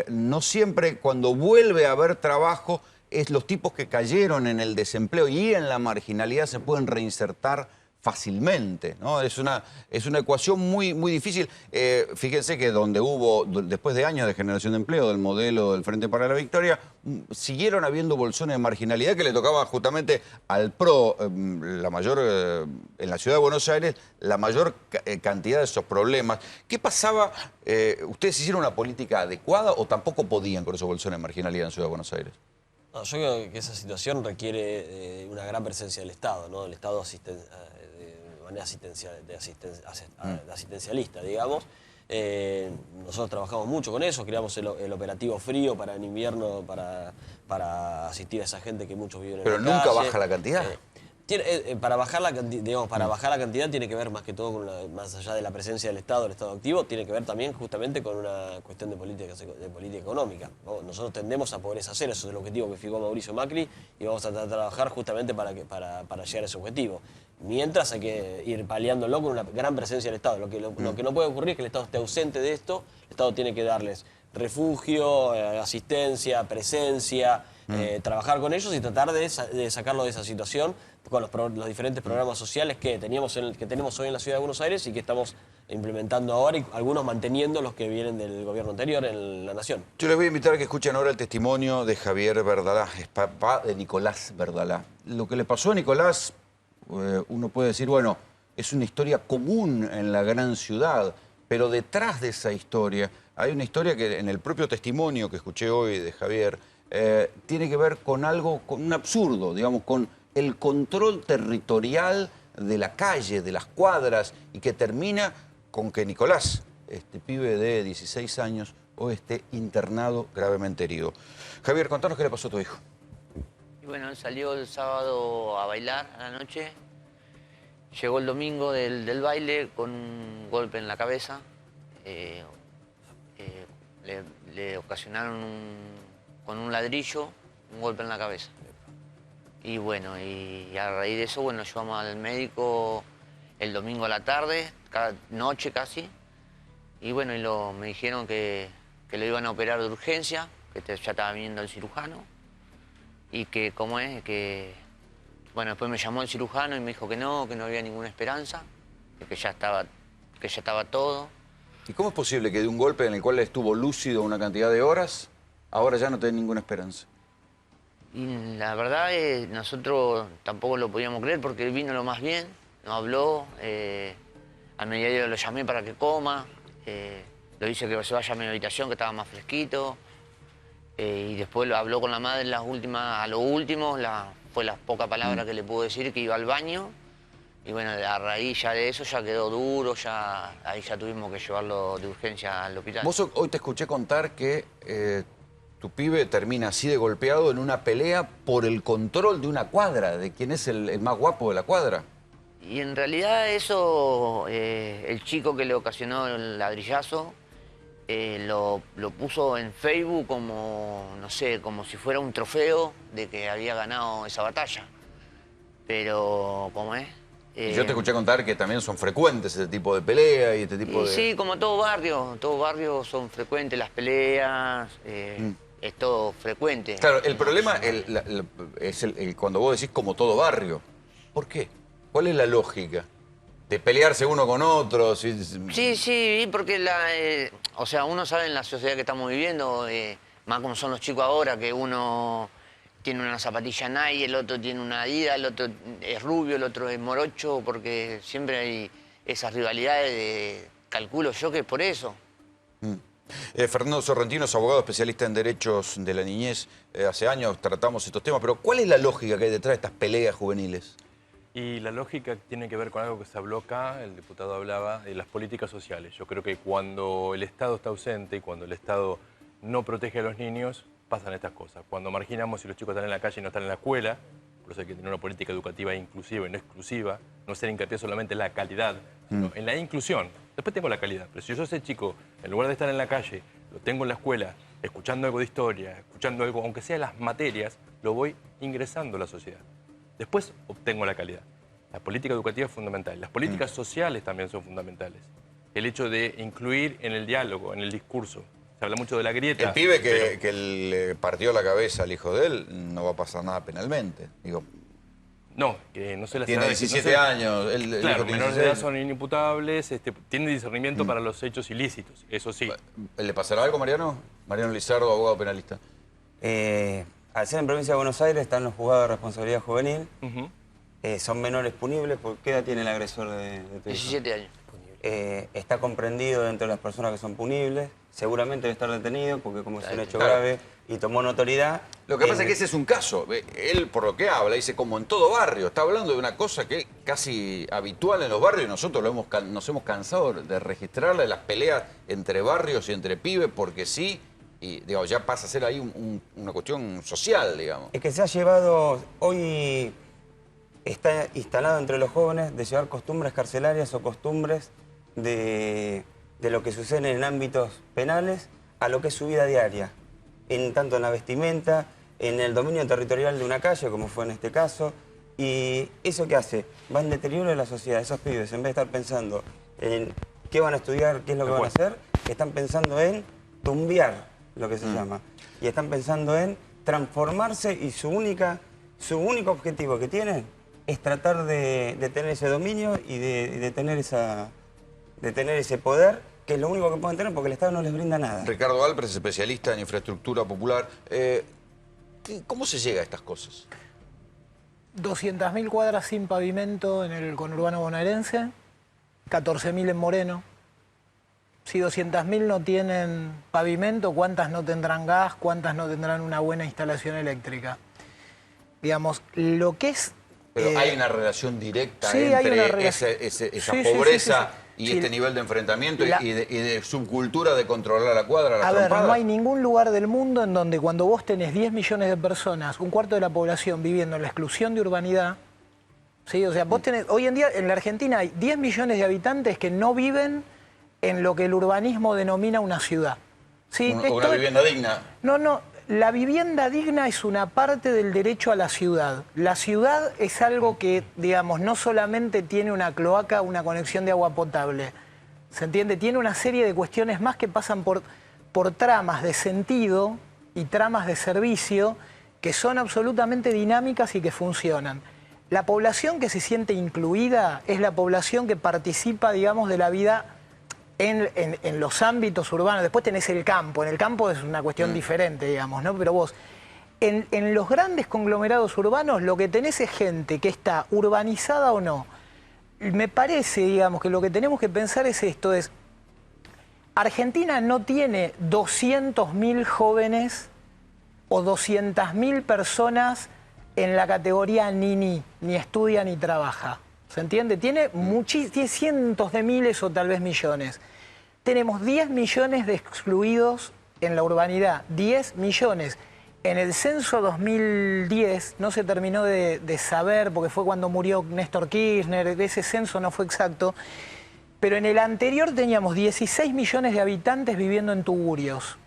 No siempre cuando vuelve a haber trabajo, es los tipos que cayeron en el desempleo y en la marginalidad se pueden reinsertar fácilmente, ¿no? Es una ecuación muy difícil. Fíjense que donde hubo, después de años de generación de empleo del modelo del Frente para la Victoria, siguieron habiendo bolsones de marginalidad que le tocaba justamente al PRO, en la ciudad de Buenos Aires, la mayor cantidad de esos problemas. ¿Qué pasaba? ¿Ustedes hicieron una política adecuada o tampoco podían con esos bolsones de marginalidad en la ciudad de Buenos Aires? No, yo creo que esa situación requiere una gran presencia del Estado, ¿no? El Estado de manera asistencialista, digamos. Nosotros trabajamos mucho con eso, creamos el operativo frío para en invierno para asistir a esa gente que muchos viven en la calle. Pero nunca baja la cantidad. Para bajar la cantidad tiene que ver más que todo más allá de la presencia del Estado activo, tiene que ver también justamente con una cuestión de política económica. Nosotros tendemos a pobreza cero, eso es el objetivo que fijó Mauricio Macri y vamos a trabajar justamente para llegar a ese objetivo. Mientras hay que ir paliándolo con una gran presencia del Estado. Lo que no puede ocurrir es que el Estado esté ausente de esto, el Estado tiene que darles refugio, asistencia, presencia, trabajar con ellos y tratar de sacarlo de esa situación con los diferentes programas sociales que tenemos hoy en la Ciudad de Buenos Aires y que estamos implementando ahora y algunos manteniendo los que vienen del gobierno anterior en la Nación. Yo les voy a invitar a que escuchen ahora el testimonio de Javier Verdalá, es papá de Nicolás Verdalá. Lo que le pasó a Nicolás, uno puede decir, bueno, es una historia común en la gran ciudad, pero detrás de esa historia hay una historia que en el propio testimonio que escuché hoy de Javier tiene que ver con algo, con un absurdo, digamos, con el control territorial de la calle, de las cuadras, y que termina con que Nicolás, este pibe de 16 años, hoy esté internado gravemente herido. Javier, contanos qué le pasó a tu hijo. Y bueno, él salió el sábado a bailar a la noche, llegó el domingo del baile con un golpe en la cabeza, le ocasionaron con un ladrillo un golpe en la cabeza. Y bueno, y a raíz de eso, bueno, llevamos al médico el domingo a la tarde, noche casi. Y bueno, me dijeron que lo iban a operar de urgencia, que ya estaba viniendo el cirujano. Y que, ¿cómo es? Que, bueno, después me llamó el cirujano y me dijo que no había ninguna esperanza, que ya estaba todo. ¿Y cómo es posible que de un golpe en el cual estuvo lúcido una cantidad de horas, ahora ya no tiene ninguna esperanza? Y la verdad nosotros tampoco lo podíamos creer porque él vino lo más bien, nos habló, a mediodía lo llamé para que coma, lo hice que se vaya a mi habitación que estaba más fresquito, y después habló con la madre a lo último, fue las pocas palabras que le pudo decir, que iba al baño, y bueno, a raíz ya de eso ya quedó duro, ahí ya tuvimos que llevarlo de urgencia al hospital. Vos hoy te escuché contar que tu pibe termina así de golpeado en una pelea por el control de una cuadra, de quién es el más guapo de la cuadra. Y en realidad eso, el chico que le ocasionó el ladrillazo, lo puso en Facebook como, no sé, como si fuera un trofeo de que había ganado esa batalla. Pero, ¿cómo es? Yo te escuché contar que también son frecuentes ese tipo de peleas y este tipo de... Sí, como todo barrio son frecuentes las peleas, es todo frecuente. Claro, el problema es cuando vos decís como todo barrio. ¿Por qué? ¿Cuál es la lógica? De pelearse uno con otro. Sí, porque o sea, uno sabe en la sociedad que estamos viviendo, más como son los chicos ahora, que uno tiene una zapatilla Nike, el otro tiene una Adidas, el otro es rubio, el otro es morocho, porque siempre hay esas rivalidades, calculo yo que es por eso. Fernando Sorrentino es abogado especialista en derechos de la niñez. Hace años tratamos estos temas, pero ¿cuál es la lógica que hay detrás de estas peleas juveniles? Y la lógica tiene que ver con algo que se habló acá, el diputado hablaba de las políticas sociales. Yo creo que cuando el Estado está ausente y cuando el Estado no protege a los niños, pasan estas cosas. Cuando marginamos si los chicos están en la calle y no están en la escuela, por eso hay que tener una política educativa inclusiva y no exclusiva, no hacer hincapié solamente en la calidad, sino en la inclusión. Después tengo la calidad, pero si yo ese chico, en lugar de estar en la calle, lo tengo en la escuela, escuchando algo de historia, escuchando algo, aunque sea las materias, lo voy ingresando a la sociedad. Después obtengo la calidad. La política educativa es fundamental. Las políticas sociales también son fundamentales. El hecho de incluir en el diálogo, en el discurso. Se habla mucho de la grieta. El pibe que le partió la cabeza al hijo de él no va a pasar nada penalmente. Digo, no, que no se las tiene 17 años. Claro, menores de edad son inimputables, tienen discernimiento para los hechos ilícitos, eso sí. ¿Le pasará algo, Mariano? Mariano Lizardo, abogado penalista. Al ser en provincia de Buenos Aires están los juzgados de responsabilidad juvenil. Son menores punibles. ¿Por qué edad tiene el agresor de tu hijo? 17 años. Está comprendido dentro de las personas que son punibles. Seguramente debe estar detenido porque como es un hecho grave y tomó notoriedad. Lo que pasa es que ese es un caso. Él, por lo que habla, dice como en todo barrio. Está hablando de una cosa que es casi habitual en los barrios y nosotros nos hemos cansado de registrarla, de las peleas entre barrios y entre pibes, porque sí, y digo, ya pasa a ser ahí una cuestión social, digamos. Es que se ha llevado, hoy está instalado entre los jóvenes de llevar costumbres carcelarias o costumbres de lo que sucede en ámbitos penales a lo que es su vida diaria, tanto en la vestimenta, en el dominio territorial de una calle, como fue en este caso, y eso que hace, va en deterioro de la sociedad. Esos pibes, en vez de estar pensando en qué van a estudiar, qué es lo que van a hacer, están pensando en tumbear, lo que se llama, y están pensando en transformarse y su único objetivo que tienen es tratar de tener ese dominio y de tener ese poder, que es lo único que pueden tener porque el Estado no les brinda nada. Ricardo Alpres, especialista en infraestructura popular. ¿Cómo se llega a estas cosas? 200.000 cuadras sin pavimento en el conurbano bonaerense, 14.000 en Moreno. Si 200.000 no tienen pavimento, ¿cuántas no tendrán gas? ¿Cuántas no tendrán una buena instalación eléctrica? Digamos, lo que es... Pero hay una relación directa entre esa pobreza y este nivel de enfrentamiento y de subcultura de controlar la cuadra, la trompada. No hay ningún lugar del mundo en donde cuando vos tenés 10 millones de personas, un cuarto de la población viviendo en la exclusión de urbanidad, ¿sí? O sea, vos tenés, hoy en día en la Argentina hay 10 millones de habitantes que no viven en lo que el urbanismo denomina una ciudad. ¿Sí? Una vivienda digna. No, la vivienda digna es una parte del derecho a la ciudad. La ciudad es algo que, digamos, no solamente tiene una cloaca, una conexión de agua potable. ¿Se entiende? Tiene una serie de cuestiones más que pasan por tramas de sentido y tramas de servicio que son absolutamente dinámicas y que funcionan. La población que se siente incluida es la población que participa, digamos, de la vida en los ámbitos urbanos. Después tenés el campo. En el campo es una cuestión diferente, digamos, ¿no? Pero vos, en los grandes conglomerados urbanos, lo que tenés es gente que está urbanizada o no. Me parece, digamos, que lo que tenemos que pensar es esto, es... Argentina no tiene 200.000 jóvenes o 200.000 personas en la categoría ni estudia ni trabaja. ¿Se entiende? Tiene cientos de miles o tal vez millones. Tenemos 10 millones de excluidos en la urbanidad. 10 millones. En el censo 2010 no se terminó de saber, porque fue cuando murió Néstor Kirchner, ese censo no fue exacto. pero en el anterior teníamos 16 millones de habitantes viviendo en tugurios.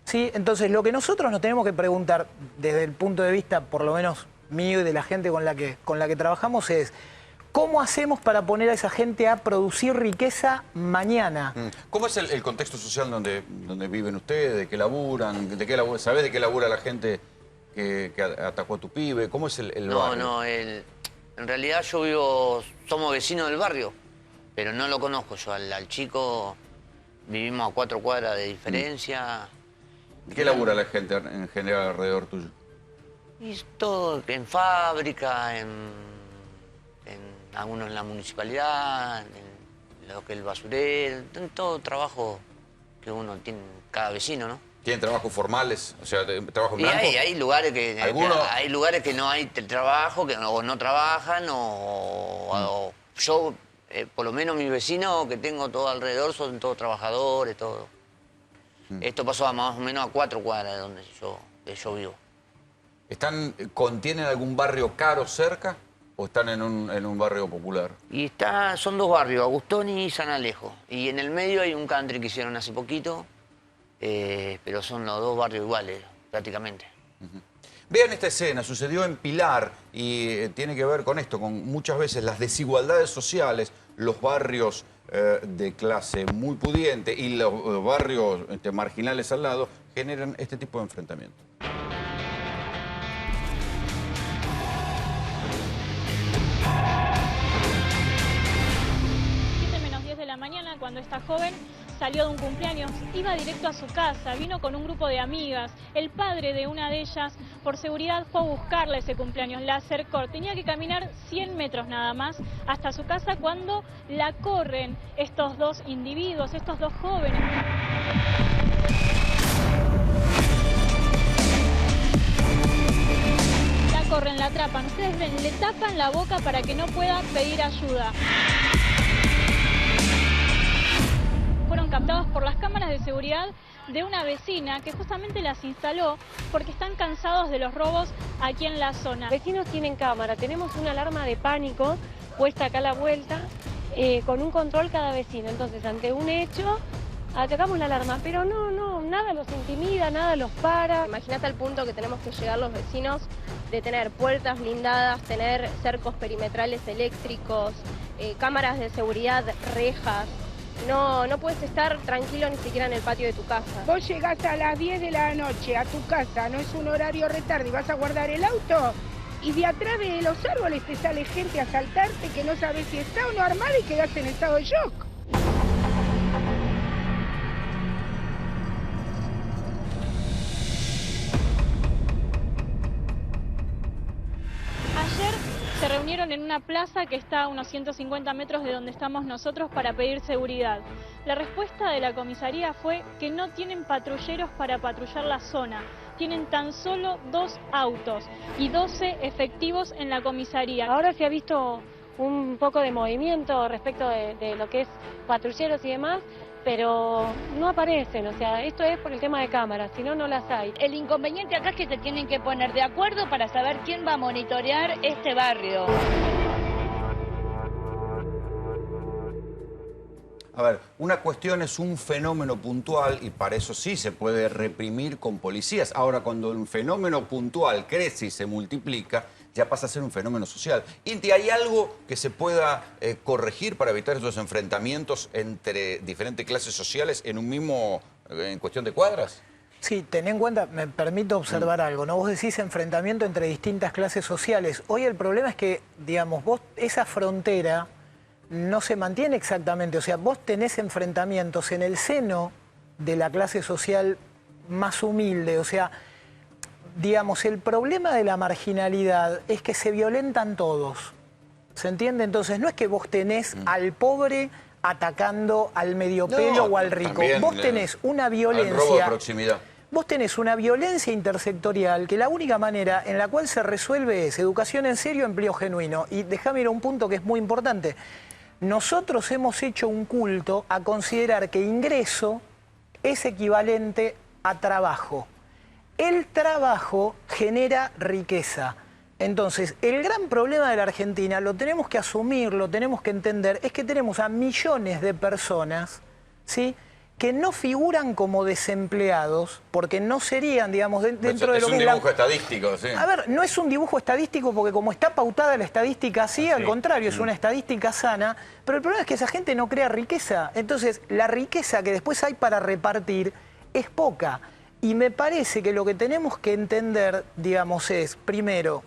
¿Sí? Entonces, lo que nosotros nos tenemos que preguntar, desde el punto de vista, por lo menos mío y de la gente con la que trabajamos, es ¿cómo hacemos para poner a esa gente a producir riqueza mañana? ¿Cómo es el contexto social donde viven ustedes? ¿De qué laburan? ¿Sabés de qué labura la gente que atacó a tu pibe? ¿Cómo es el barrio? En realidad somos vecinos del barrio, pero no lo conozco yo. Al chico vivimos a 4 cuadras de diferencia. ¿De qué labura la gente en general alrededor tuyo? Y todo en fábrica, algunos en la municipalidad, en lo que es el basurero, en todo trabajo que uno tiene, cada vecino, ¿no? ¿Tienen trabajos formales? O sea, ¿trabajo en blanco? Hay lugares que no hay trabajo, que no trabajan, o yo, por lo menos mis vecinos que tengo todo alrededor son todos trabajadores, todo. Esto pasó más o menos a 4 cuadras de donde yo vivo. ¿Contienen algún barrio caro cerca o están en un barrio popular? Y son 2 barrios, Agustoni y San Alejo. Y en el medio hay un country que hicieron hace poquito, pero son los 2 barrios iguales, prácticamente. Vean esta escena, sucedió en Pilar y tiene que ver con esto, con muchas veces las desigualdades sociales, los barrios de clase muy pudiente y los barrios marginales al lado generan este tipo de enfrentamientos. 7:10 de la mañana, cuando esta joven salió de un cumpleaños, iba directo a su casa, vino con un grupo de amigas. El padre de una de ellas, por seguridad, fue a buscarle ese cumpleaños, la acercó. Tenía que caminar 100 metros nada más hasta su casa cuando la corren estos 2 individuos, estos 2 jóvenes. La corren, la atrapan. Ustedes ven, le tapan la boca para que no pueda pedir ayuda. Fueron captados por las cámaras de seguridad de una vecina que justamente las instaló porque están cansados de los robos aquí en la zona. Vecinos tienen cámara, tenemos una alarma de pánico puesta acá a la vuelta con un control cada vecino. Entonces, ante un hecho, atacamos la alarma, pero nada los intimida, nada los para. Imagínate al punto que tenemos que llegar los vecinos de tener puertas blindadas, tener cercos perimetrales eléctricos, cámaras de seguridad, rejas. No puedes estar tranquilo ni siquiera en el patio de tu casa. Vos llegás a las 10 de la noche a tu casa, no es un horario retardo y vas a guardar el auto y de atrás de los árboles te sale gente a asaltarte que no sabes si está o no armada y quedás en estado de shock. Ayer se reunieron en una plaza que está a unos 150 metros de donde estamos nosotros para pedir seguridad. La respuesta de la comisaría fue que no tienen patrulleros para patrullar la zona. Tienen tan solo 2 autos y 12 efectivos en la comisaría. Ahora se ha visto un poco de movimiento respecto de lo que es patrulleros y demás, pero no aparecen, o sea, esto es por el tema de cámaras, si no, no las hay. El inconveniente acá es que se tienen que poner de acuerdo para saber quién va a monitorear este barrio. A ver, una cuestión es un fenómeno puntual y para eso sí se puede reprimir con policías. Ahora, cuando un fenómeno puntual crece y se multiplica, ya pasa a ser un fenómeno social. Inti, ¿hay algo que se pueda corregir para evitar esos enfrentamientos entre diferentes clases sociales en cuestión de cuadras? Sí, ten en cuenta, me permito observar algo, ¿no? Vos decís enfrentamiento entre distintas clases sociales. Hoy el problema es que, digamos, esa frontera no se mantiene exactamente. O sea, vos tenés enfrentamientos en el seno de la clase social más humilde. O sea, digamos, el problema de la marginalidad es que se violentan todos. ¿Se entiende? Entonces, no es que vos tenés al pobre atacando al medio pelo o al rico. Vos tenés una violencia... robo de proximidad. Vos tenés una violencia intersectorial que la única manera en la cual se resuelve es educación en serio, empleo genuino. Y déjame ir a un punto que es muy importante. Nosotros hemos hecho un culto a considerar que ingreso es equivalente a trabajo. El trabajo genera riqueza. Entonces, el gran problema de la Argentina, lo tenemos que asumir, lo tenemos que entender, es que tenemos a millones de personas, ¿sí?, que no figuran como desempleados, porque no serían, digamos, dentro de lo que es un dibujo estadístico, sí. A ver, no es un dibujo estadístico porque como está pautada la estadística así, al contrario, es una estadística sana, pero el problema es que esa gente no crea riqueza. Entonces, la riqueza que después hay para repartir es poca. Y me parece que lo que tenemos que entender, digamos, es, primero,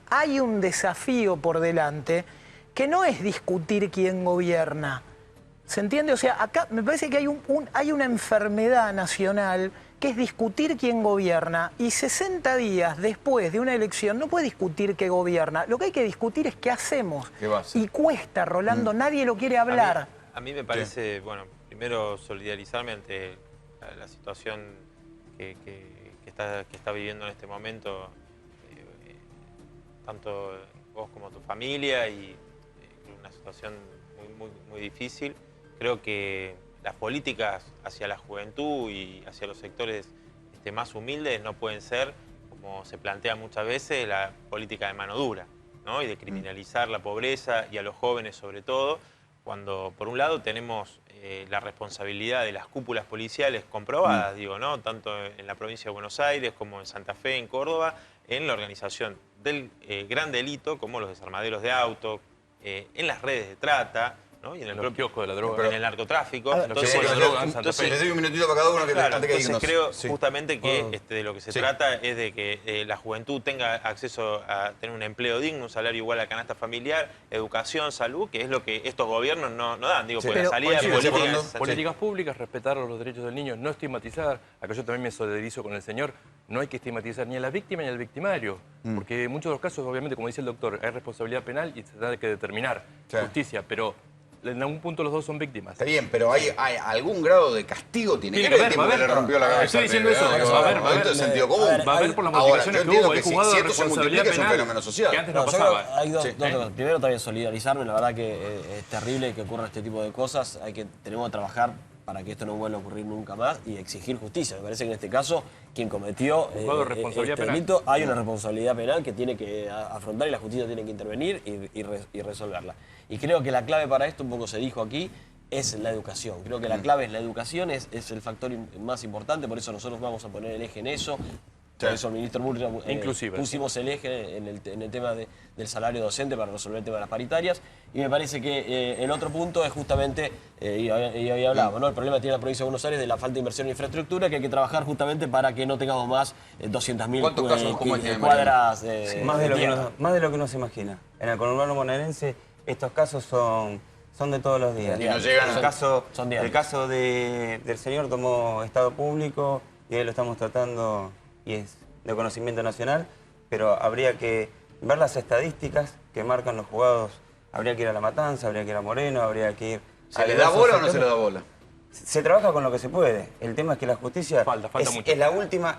hay un desafío por delante que no es discutir quién gobierna. ¿Se entiende? O sea, acá me parece que hay una enfermedad nacional que es discutir quién gobierna, y 60 días después de una elección no puede discutir qué gobierna. Lo que hay que discutir es qué hacemos. ¿Qué va a hacer? Y cuesta, Rolando, nadie lo quiere hablar. A mí me parece, bueno, primero solidarizarme ante la situación que está viviendo en este momento, tanto vos como tu familia, y una situación muy difícil. Creo que las políticas hacia la juventud y hacia los sectores más humildes no pueden ser, como se plantea muchas veces, la política de mano dura, ¿no? Y de criminalizar la pobreza y a los jóvenes sobre todo, cuando por un lado tenemos la responsabilidad de las cúpulas policiales comprobadas, digo, ¿no?, tanto en la provincia de Buenos Aires como en Santa Fe, en Córdoba, en la organización del gran delito como los desarmaderos de auto, en las redes de trata, ¿no?, y en el propio kiosco de la droga, en el narcotráfico. Entonces, les doy un minutito para cada uno antes que entonces creo justamente que de lo que se trata es de que la juventud tenga acceso a tener un empleo digno, un salario igual a la canasta familiar, educación, salud, que es lo que estos gobiernos no dan. Digo, porque la salida de políticas públicas, respetar los derechos del niño, no estigmatizar. Acá yo también me solidarizo con el señor. No hay que estigmatizar ni a la víctima ni al victimario, porque en muchos de los casos, obviamente, como dice el doctor, hay responsabilidad penal y se tendrá que determinar justicia, pero en algún punto los dos son víctimas. Está bien, pero hay algún grado de castigo tiene que haber. El tipo que le rompió la cabeza. Estoy diciendo eso. Va a haber sentido común. Va a haber por las modificaciones que hubo. Hay jugado de responsabilidad penal. Es un fenómeno social. Que antes no pasaba. Hay dos cosas. Primero, también solidarizarme. La verdad que es terrible que ocurra este tipo de cosas. Tenemos que trabajar para que esto no vuelva a ocurrir nunca más y exigir justicia. Me parece que en este caso, quien cometió este delito, hay una responsabilidad penal que tiene que afrontar y la justicia tiene que intervenir y resolverla. Y creo que la clave para esto, un poco se dijo aquí, es la educación. Creo que la clave es la educación, es el factor más importante, por eso nosotros vamos a poner el eje en eso. Por eso el ministro Bullrich pusimos el eje en el tema del salario docente para resolver el tema de las paritarias. Y me parece que el otro punto es justamente, y hoy hablábamos, ¿no?, el problema que tiene la provincia de Buenos Aires de la falta de inversión en infraestructura, que hay que trabajar justamente para que no tengamos más 200.000 cuadras. Más de lo que uno se imagina. En el conurbano bonaerense estos casos son de todos los días. Y no llegan el caso del señor tomó Estado Público y ahí lo estamos tratando y es de conocimiento nacional, pero habría que ver las estadísticas que marcan los juzgados. Habría que ir a La Matanza, habría que ir a Moreno, habría que ir... ¿Se le da bola o no se le da bola? Se trabaja con lo que se puede. El tema es que la justicia es la última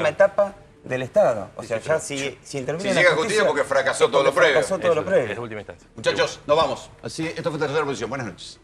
etapa del Estado. O sea, ya si interviene si llega justicia porque fracasó todo lo previo. Fracasó todo lo previo. Es la última instancia. Muchachos, nos vamos. Así, esto fue Tercera Posición. Buenas noches.